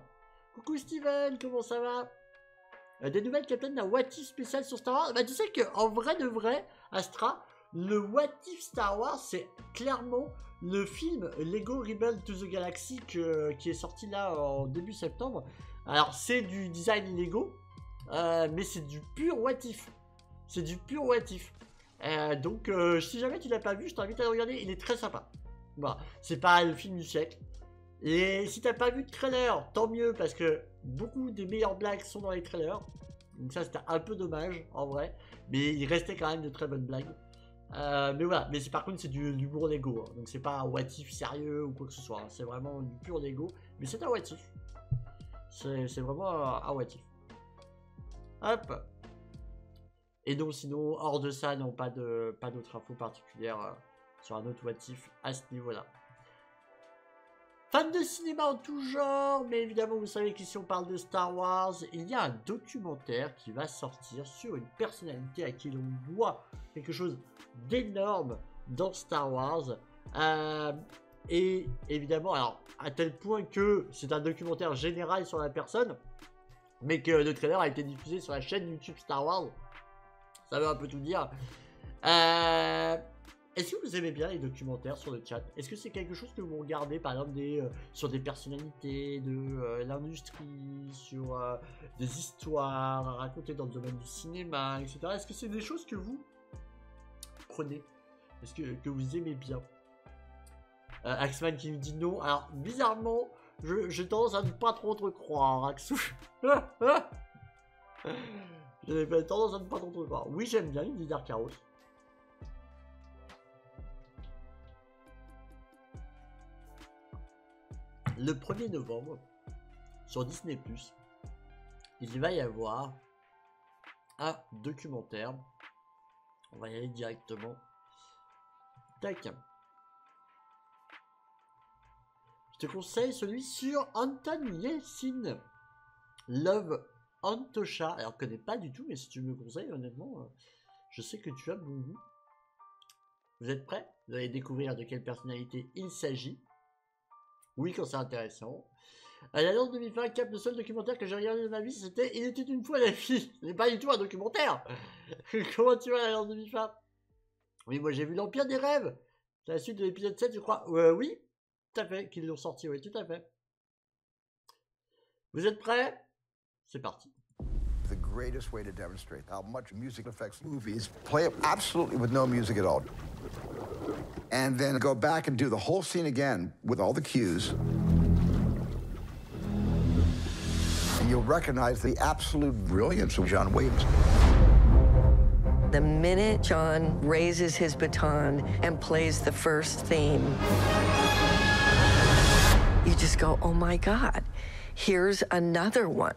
Coucou Steven, comment ça va? Des nouvelles, Captain, d'un What If spécial sur Star Wars? Bah, tu sais qu'en vrai de vrai, Astra, le What If Star Wars, c'est clairement le film Lego Rebel to the Galaxy qui est sorti là en début septembre. Alors, c'est du design Lego, mais c'est du pur What If. C'est du pur What If. Donc, si jamais tu l'as pas vu, je t'invite à le regarder. Il est très sympa. Voilà. C'est pas le film du siècle. Et si t'as pas vu de trailer, tant mieux, parce que beaucoup des meilleures blagues sont dans les trailers. Donc ça, c'était un peu dommage, en vrai. Mais il restait quand même de très bonnes blagues. Mais voilà. Mais par contre, c'est du l'humour Lego. Hein. Donc c'est pas un What If sérieux ou quoi que ce soit. Hein. C'est vraiment du pur Lego. Mais c'est un What If. C'est vraiment un What If. Hop. Et donc sinon, hors de ça, non, pas d'autres infos particulières sur un autre What If à ce niveau-là. Fan de cinéma en tout genre, mais évidemment, vous savez qu'ici on parle de Star Wars. Il y a un documentaire qui va sortir sur une personnalité à qui l'on doit quelque chose d'énorme dans Star Wars. Et évidemment, alors, à tel point que c'est un documentaire général sur la personne, mais que le trailer a été diffusé sur la chaîne YouTube Star Wars. Ça veut un peu tout dire. Est-ce que vous aimez bien les documentaires sur le chat? Est-ce que c'est quelque chose que vous regardez par exemple sur des personnalités de l'industrie, sur des histoires à raconter dans le domaine du cinéma, etc. Est-ce que c'est des choses que vous prenez? Est-ce que vous aimez bien? Axman qui nous dit non. Alors bizarrement, j'ai tendance à ne pas trop te croire, Axou. J'ai tendance à ne pas trop te croire. Oui, j'aime bien, il dit Dark Arrows. Le 1er novembre, sur Disney+, il va y avoir un documentaire. On va y aller directement. Tac. Je te conseille celui sur Anton Yeltsin. Love Antosha. Alors, je connais pas du tout, mais si tu me le conseilles, honnêtement, je sais que tu as bon goût. Vous êtes prêts? Vous allez découvrir de quelle personnalité il s'agit. Oui, quand c'est intéressant. L'Alliance 2020, Cap, le seul documentaire que j'ai regardé de ma vie, c'était Il était une fois la vie. C'est pas du tout un documentaire. Comment tu vas, l'Alliance 2020? Oui, moi j'ai vu l'Empire des rêves. C'est la suite de l'épisode 7, je crois. Oui, tout à fait, qu'ils l'ont sorti, oui, tout à fait. Vous êtes prêts? C'est parti. The greatest way to demonstrate how much music affects movies, play it absolutely with no music at all. And then go back and do the whole scene again with all the cues. And you'll recognize the absolute brilliance of John Williams. The minute John raises his baton and plays the first theme, you just go, oh my God, here's another one.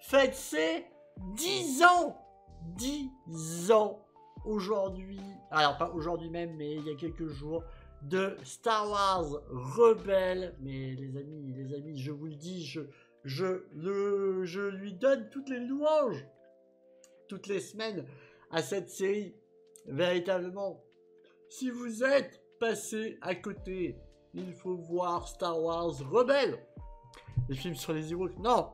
fête ses 10 ans. 10 ans aujourd'hui, alors pas aujourd'hui même, mais il y a quelques jours, de Star Wars Rebelle. Mais les amis, je vous le dis, je lui donne toutes les louanges, toutes les semaines, à cette série. Véritablement, si vous êtes passé à côté, il faut voir Star Wars Rebelle. Les films sur les Ewoks, non.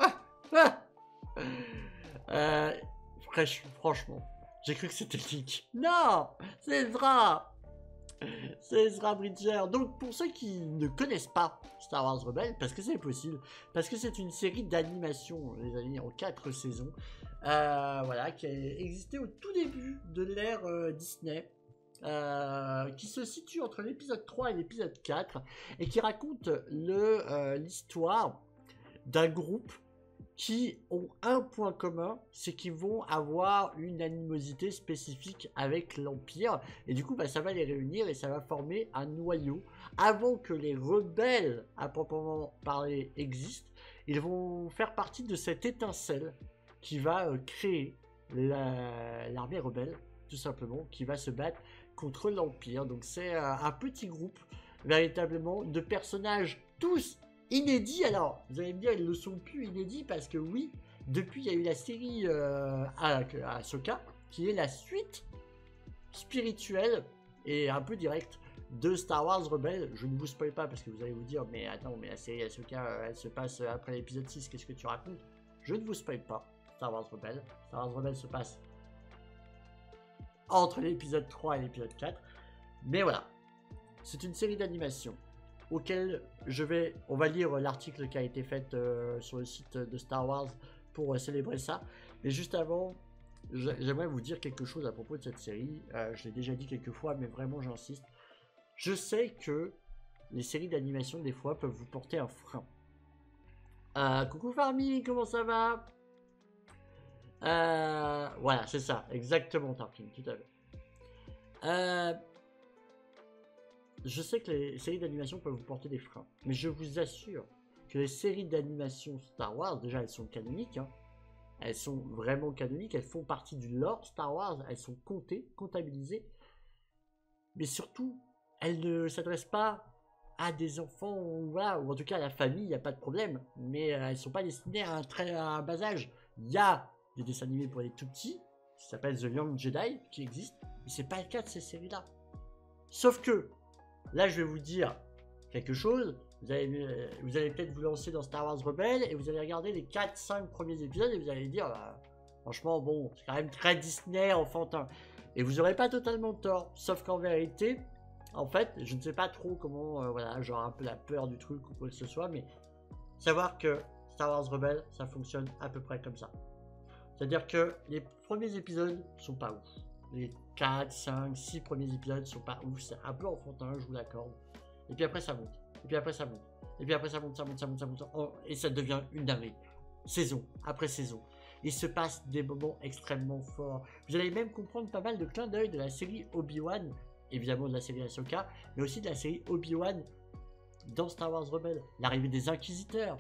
Franchement, j'ai cru que c'était Nick. Non, c'est Ezra. C'est Ezra Bridger. Donc, pour ceux qui ne connaissent pas Star Wars Rebelle, parce que c'est possible, parce que c'est une série d'animation, les amis, en 4 saisons, voilà, qui a existé au tout début de l'ère Disney, qui se situe entre l'épisode 3 et l'épisode 4, et qui raconte l'histoire d'un groupe qui ont un point commun, c'est qu'ils vont avoir une animosité spécifique avec l'Empire, et du coup ça va les réunir et ça va former un noyau. Avant que les rebelles à proprement parler existent, ils vont faire partie de cette étincelle qui va créer l'armée rebelle, tout simplement, qui va se battre contre l'Empire. Donc c'est un petit groupe véritablement de personnages tous inédits. Alors, vous allez me dire, ils ne sont plus inédits parce que oui, depuis il y a eu la série Ahsoka, qui est la suite spirituelle et un peu directe de Star Wars Rebelle. Je ne vous spoil pas parce que vous allez vous dire, mais attends, mais la série Ahsoka, elle se passe après l'épisode 6, qu'est-ce que tu racontes? Je ne vous spoil pas Star Wars Rebelle. Star Wars Rebelle se passe entre l'épisode 3 et l'épisode 4. Mais voilà, c'est une série d'animation auquel on va lire l'article qui a été fait sur le site de Star Wars pour célébrer ça. Mais juste avant, j'aimerais vous dire quelque chose à propos de cette série. Je l'ai déjà dit quelques fois, mais vraiment j'insiste. Je sais que les séries d'animation des fois peuvent vous porter un frein. Coucou Farmi, comment ça va? Voilà, c'est ça, exactement Tarkin, tout à fait. Je sais que les séries d'animation peuvent vous porter des freins, mais je vous assure que les séries d'animation Star Wars, déjà elles sont canoniques, hein. Elles sont vraiment canoniques, elles font partie du lore Star Wars, elles sont comptabilisées, mais surtout, elles ne s'adressent pas à des enfants, voilà, ou en tout cas à la famille, il n'y a pas de problème, mais elles ne sont pas destinées à un bas âge. Il y a des dessins animés pour les tout petits, qui s'appelle The Young Jedi, qui existe, mais c'est pas le cas de ces séries-là. Sauf que, là je vais vous dire quelque chose, vous allez peut-être vous lancer dans Star Wars Rebelle, et vous allez regarder les 4-5 premiers épisodes, et vous allez dire, franchement, bon, c'est quand même très Disney, enfantin. Et vous n'aurez pas totalement tort, sauf qu'en vérité, en fait, je ne sais pas trop comment, voilà, j'aurai un peu la peur du truc ou quoi que ce soit, mais savoir que Star Wars Rebelle, ça fonctionne à peu près comme ça. C'est-à-dire que les premiers épisodes sont pas ouf. Les 4, 5, 6 premiers épisodes sont pas ouf. C'est un peu enfantin, je vous l'accorde. Et puis après ça monte. Et puis après ça monte. Et puis après ça monte. Et ça devient une dinguerie. Saison après saison. Il se passe des moments extrêmement forts. Vous allez même comprendre pas mal de clins d'œil de la série Obi-Wan. Évidemment de la série Ahsoka. Mais aussi de la série Obi-Wan dans Star Wars Rebelle. L'arrivée des Inquisiteurs.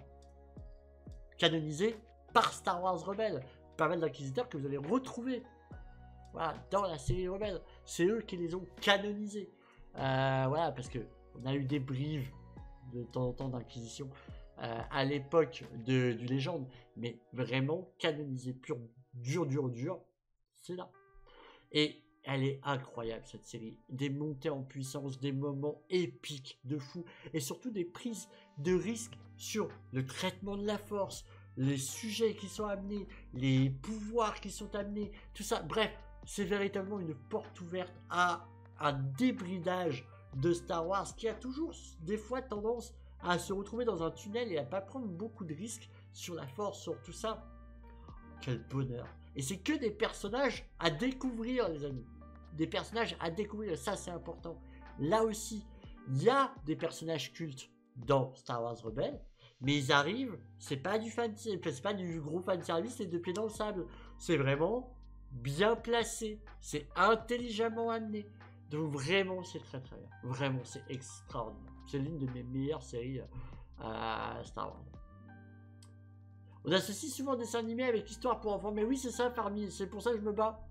Canonisés par Star Wars Rebelle. Pas mal d'inquisiteurs que vous allez retrouver, voilà, dans la série Rebelle. C'est eux qui les ont canonisés. Voilà, parce que on a eu des brives de temps en temps d'inquisition à l'époque du Légende, mais vraiment canonisé pur, dur, c'est là. Et elle est incroyable cette série. Des montées en puissance, des moments épiques de fou, et surtout des prises de risques sur le traitement de la force, les sujets qui sont amenés, les pouvoirs qui sont amenés, tout ça. Bref, c'est véritablement une porte ouverte à un débridage de Star Wars qui a toujours des fois tendance à se retrouver dans un tunnel et à pas prendre beaucoup de risques sur la force, sur tout ça. Quel bonheur. Et c'est que des personnages à découvrir, les amis. Des personnages à découvrir, ça c'est important. Là aussi, il y a des personnages cultes dans Star Wars Rebelle, mais ils arrivent, c'est pas du gros fanservice et de pied dans le sable. C'est vraiment bien placé, c'est intelligemment amené. Donc vraiment, c'est très bien. Vraiment, c'est extraordinaire. C'est l'une de mes meilleures séries Star Wars. On associe souvent des dessins animés avec l'histoire pour enfants. Mais oui, c'est ça, Farmi. C'est pour ça que je me bats.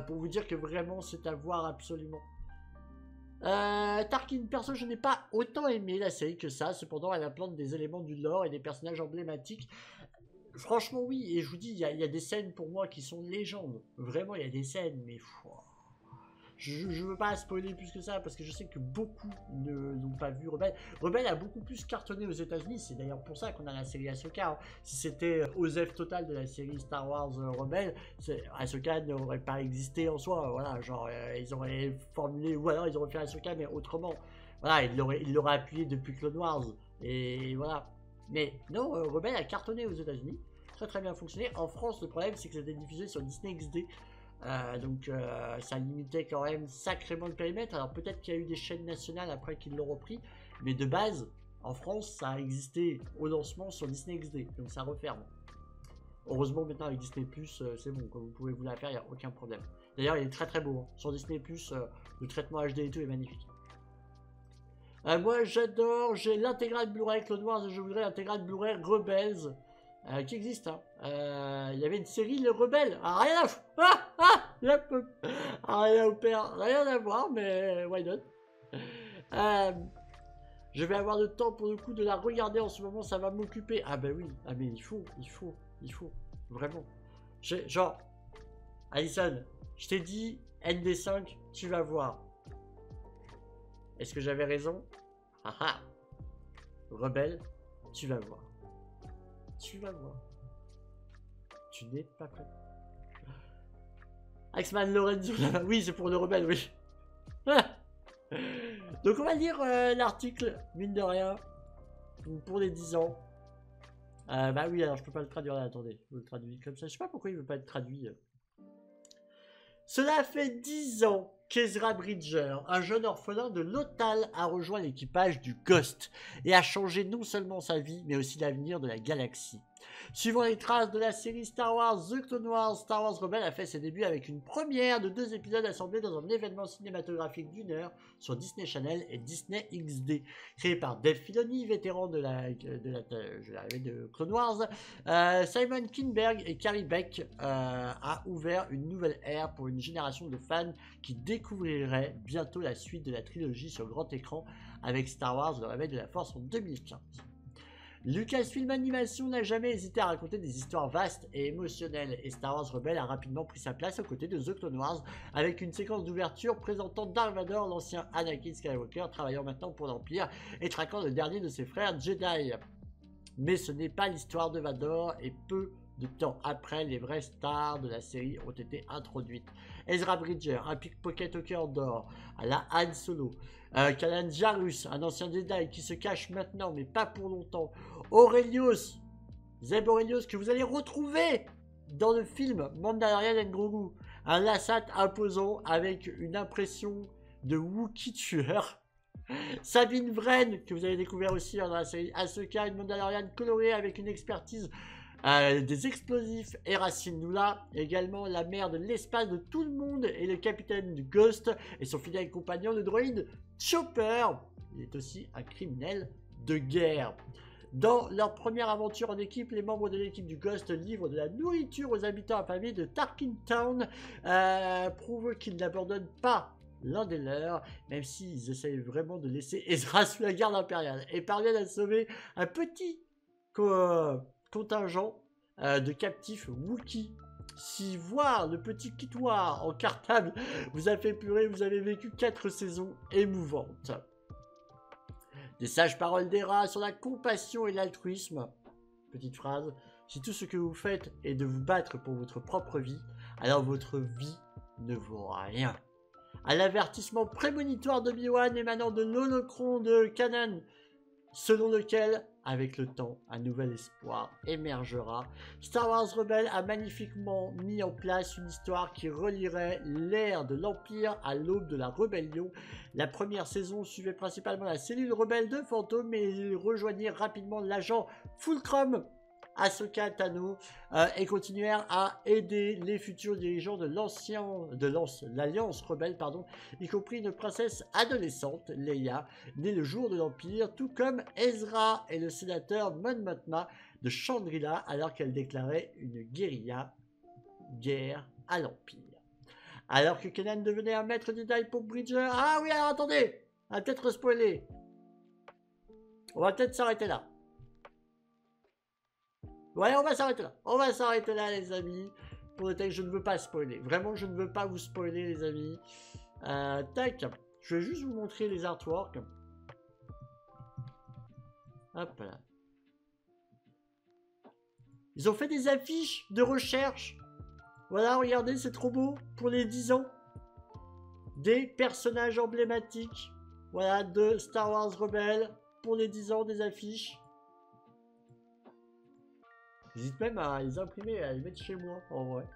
Pour vous dire que vraiment, c'est à voir absolument. Tarkin, perso, je n'ai pas autant aimé la série que ça. Cependant, elle implante des éléments du lore et des personnages emblématiques. Franchement, oui. Et je vous dis, il y a des scènes pour moi qui sont légendes. Vraiment, il y a des scènes, mais... Je ne veux pas spoiler plus que ça parce que je sais que beaucoup n'ont pas vu Rebelle. Rebelle a beaucoup plus cartonné aux États-Unis. C'est d'ailleurs pour ça qu'on a la série Ahsoka. Hein. Si c'était Osef total de la série Star Wars Rebelle, Ahsoka n'aurait pas existé en soi. Voilà, genre ils auraient formulé, ou alors ils auraient fait Ahsoka mais autrement. Voilà, ils l'auraient appuyé depuis Clone Wars. Et voilà. Mais non, Rebelle a cartonné aux États-Unis. Très très bien fonctionné. En France, le problème c'est que c'était diffusé sur Disney XD. Donc ça limitait quand même sacrément le périmètre. Alors peut-être qu'il y a eu des chaînes nationales après qu'ils l'ont repris, mais de base en France ça a existé au lancement sur Disney XD, donc ça referme. Heureusement maintenant avec Disney Plus c'est bon, comme vous pouvez vous la faire, il n'y a aucun problème. D'ailleurs il est très très beau hein. Sur Disney Plus, le traitement HD et tout est magnifique. Moi j'adore, j'ai l'intégrale Blu-ray Clone Wars et je voudrais l'intégrale Blu-ray Rebels. Qui existe, hein. Il y avait une série, Le Rebelle. Ah, rien à voir, mais why not. Je vais avoir le temps pour le coup de la regarder en ce moment, ça va m'occuper. Ah ben oui, ah mais il faut, vraiment. Genre, Alison, je t'ai dit ND5, tu vas voir. Est-ce que j'avais raison? Haha. Rebelle, tu vas voir. Tu vas voir. Tu n'es pas prêt. Axman Lorenzo. Oui, c'est pour le Rebelle, oui. Donc on va lire l'article, mine de rien. Pour les 10 ans. Bah oui, alors je peux pas le traduire là, attendez. Je le traduis comme ça. Je sais pas pourquoi il veut pas être traduit. Cela fait 10 ans qu'Ezra Bridger, un jeune orphelin de Lothal, a rejoint l'équipage du Ghost et a changé non seulement sa vie, mais aussi l'avenir de la galaxie. Suivant les traces de la série Star Wars The Clone Wars, Star Wars Rebelle a fait ses débuts avec une première de 2 épisodes assemblés dans un événement cinématographique d'1 heure sur Disney Channel et Disney XD. Créé par Dave Filoni, vétéran de Clone Wars, Simon Kinberg et Carrie Beck a ouvert une nouvelle ère pour une génération de fans qui découvrirait bientôt la suite de la trilogie sur grand écran avec Star Wars Le Réveil de la Force en 2015. Lucasfilm Animation n'a jamais hésité à raconter des histoires vastes et émotionnelles et Star Wars Rebelle a rapidement pris sa place aux côtés de The Clone Wars avec une séquence d'ouverture présentant Darth Vader, l'ancien Anakin Skywalker, travaillant maintenant pour l'Empire et traquant le dernier de ses frères Jedi. Mais ce n'est pas l'histoire de Vader et peu de temps après, les vraies stars de la série ont été introduites. Ezra Bridger, un pickpocket au cœur d'or, à la Han Solo. Kanan Jarrus, un ancien Jedi qui se cache maintenant, mais pas pour longtemps. Zeb Orrelios, que vous allez retrouver dans le film Mandalorian and Grogu. Un Lassat imposant avec une impression de Wookiee tueur. Sabine Wren, que vous avez découvert aussi dans la série Ahsoka, une Mandalorian colorée avec une expertise des explosifs, et Racine Noula, également la mère de l'espace de tout le monde et le capitaine du Ghost et son fidèle compagnon le droïde Chopper. Il est aussi un criminel de guerre. Dans leur première aventure en équipe, les membres de l'équipe du Ghost livrent de la nourriture aux habitants affamés de Tarkin Town, prouvent qu'ils n'abandonnent pas l'un des leurs, même s'ils essayent vraiment de laisser Ezra sous la garde impériale et parviennent à sauver un petit contingent de captifs Wookiees. Si voir le petit Kitwar en cartable vous a fait pleurer, vous avez vécu 4 saisons émouvantes. Des sages paroles d'Hera sur la compassion et l'altruisme. Petite phrase, si tout ce que vous faites est de vous battre pour votre propre vie, alors votre vie ne vaut rien. À l'avertissement prémonitoire d'Obi-Wan émanant de l'holocron de Kanan, selon lequel, avec le temps, un nouvel espoir émergera. Star Wars Rebelle a magnifiquement mis en place une histoire qui relierait l'ère de l'Empire à l'aube de la rébellion. La première saison suivait principalement la cellule rebelle de Fantôme, mais ils rejoignirent rapidement l'agent Fulcrum, Ahsoka Tano, et continuèrent à aider les futurs dirigeants de l'Alliance Rebelle, y compris une princesse adolescente, Leia, née le jour de l'Empire, tout comme Ezra et le sénateur Mon Mothma, de Chandrila alors qu'elle déclarait une guérilla guerre à l'Empire. Alors que Kanan devenait un maître Jedi pour Bridger... Ah oui, alors attendez, on va peut-être spoiler. On va peut-être s'arrêter là. Ouais, on va s'arrêter là. On va s'arrêter là, les amis. Pour le texte, je ne veux pas spoiler. Vraiment, je ne veux pas vous spoiler, les amis. Tac. Je vais juste vous montrer les artworks. Hop là. Ils ont fait des affiches de recherche. Voilà, regardez, c'est trop beau. Pour les 10 ans. Des personnages emblématiques. Voilà, de Star Wars Rebels. Pour les 10 ans, des affiches. J'hésite même à les imprimer et à les mettre chez moi, en vrai.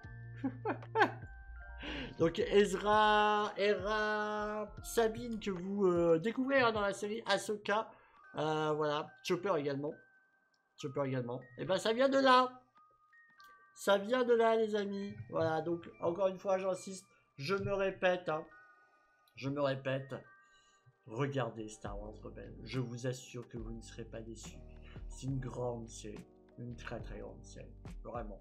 Donc Ezra, Hera, Sabine que vous découvrez dans la série Ahsoka. Voilà, Chopper également. Et ben ça vient de là. Ça vient de là, les amis. Voilà, donc encore une fois, j'insiste, je me répète. Regardez Star Wars Rebels. Je vous assure que vous ne serez pas déçus. C'est une grande série. Une très très grande série. Vraiment.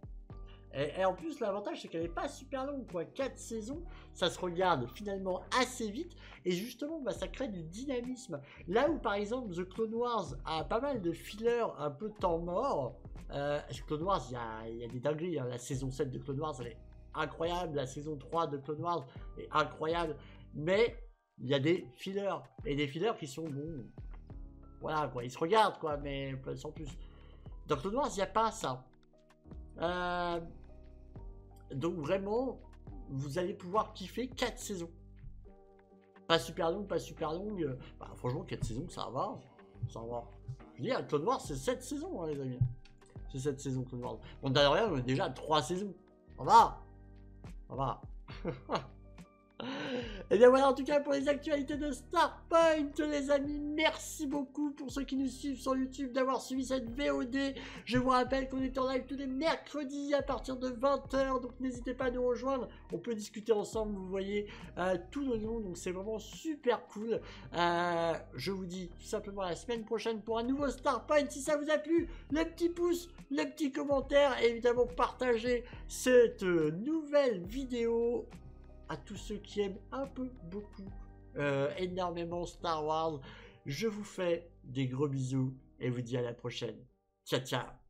Et en plus, l'avantage, c'est qu'elle n'est pas super longue, quoi. 4 saisons, ça se regarde finalement assez vite. Et justement, bah, ça crée du dynamisme. Là où, par exemple, The Clone Wars a pas mal de fillers un peu temps mort. Clone Wars, il y a des dingueries. Hein. La saison 7 de Clone Wars, elle est incroyable. La saison 3 de Clone Wars est incroyable. Mais il y a des fillers. Et des fillers qui sont bons. Voilà, quoi. Ils se regardent, quoi, mais sans plus. Dans Clone Wars, il n'y a pas ça. Donc vraiment, vous allez pouvoir kiffer 4 saisons. Pas super longue. Bah, franchement, 4 saisons, ça va. Ça va. Je veux dire, Clone Wars, c'est 7 saisons, hein, les amis. C'est 7 saisons, Clone Wars. Bon, d'ailleurs, on a déjà 3 saisons. Ça va. Et bien voilà, en tout cas pour les actualités de Starpoint, les amis, merci beaucoup pour ceux qui nous suivent sur YouTube d'avoir suivi cette VOD. Je vous rappelle qu'on est en live tous les mercredis à partir de 20 h, donc n'hésitez pas à nous rejoindre, on peut discuter ensemble, vous voyez, tout le long, donc c'est vraiment super cool. Je vous dis tout simplement à la semaine prochaine pour un nouveau Starpoint. Si ça vous a plu, le petit pouce, le petit commentaire, et évidemment partagez cette nouvelle vidéo à tous ceux qui aiment un peu, beaucoup, énormément Star Wars. Je vous fais des gros bisous et vous dis à la prochaine. Ciao, ciao.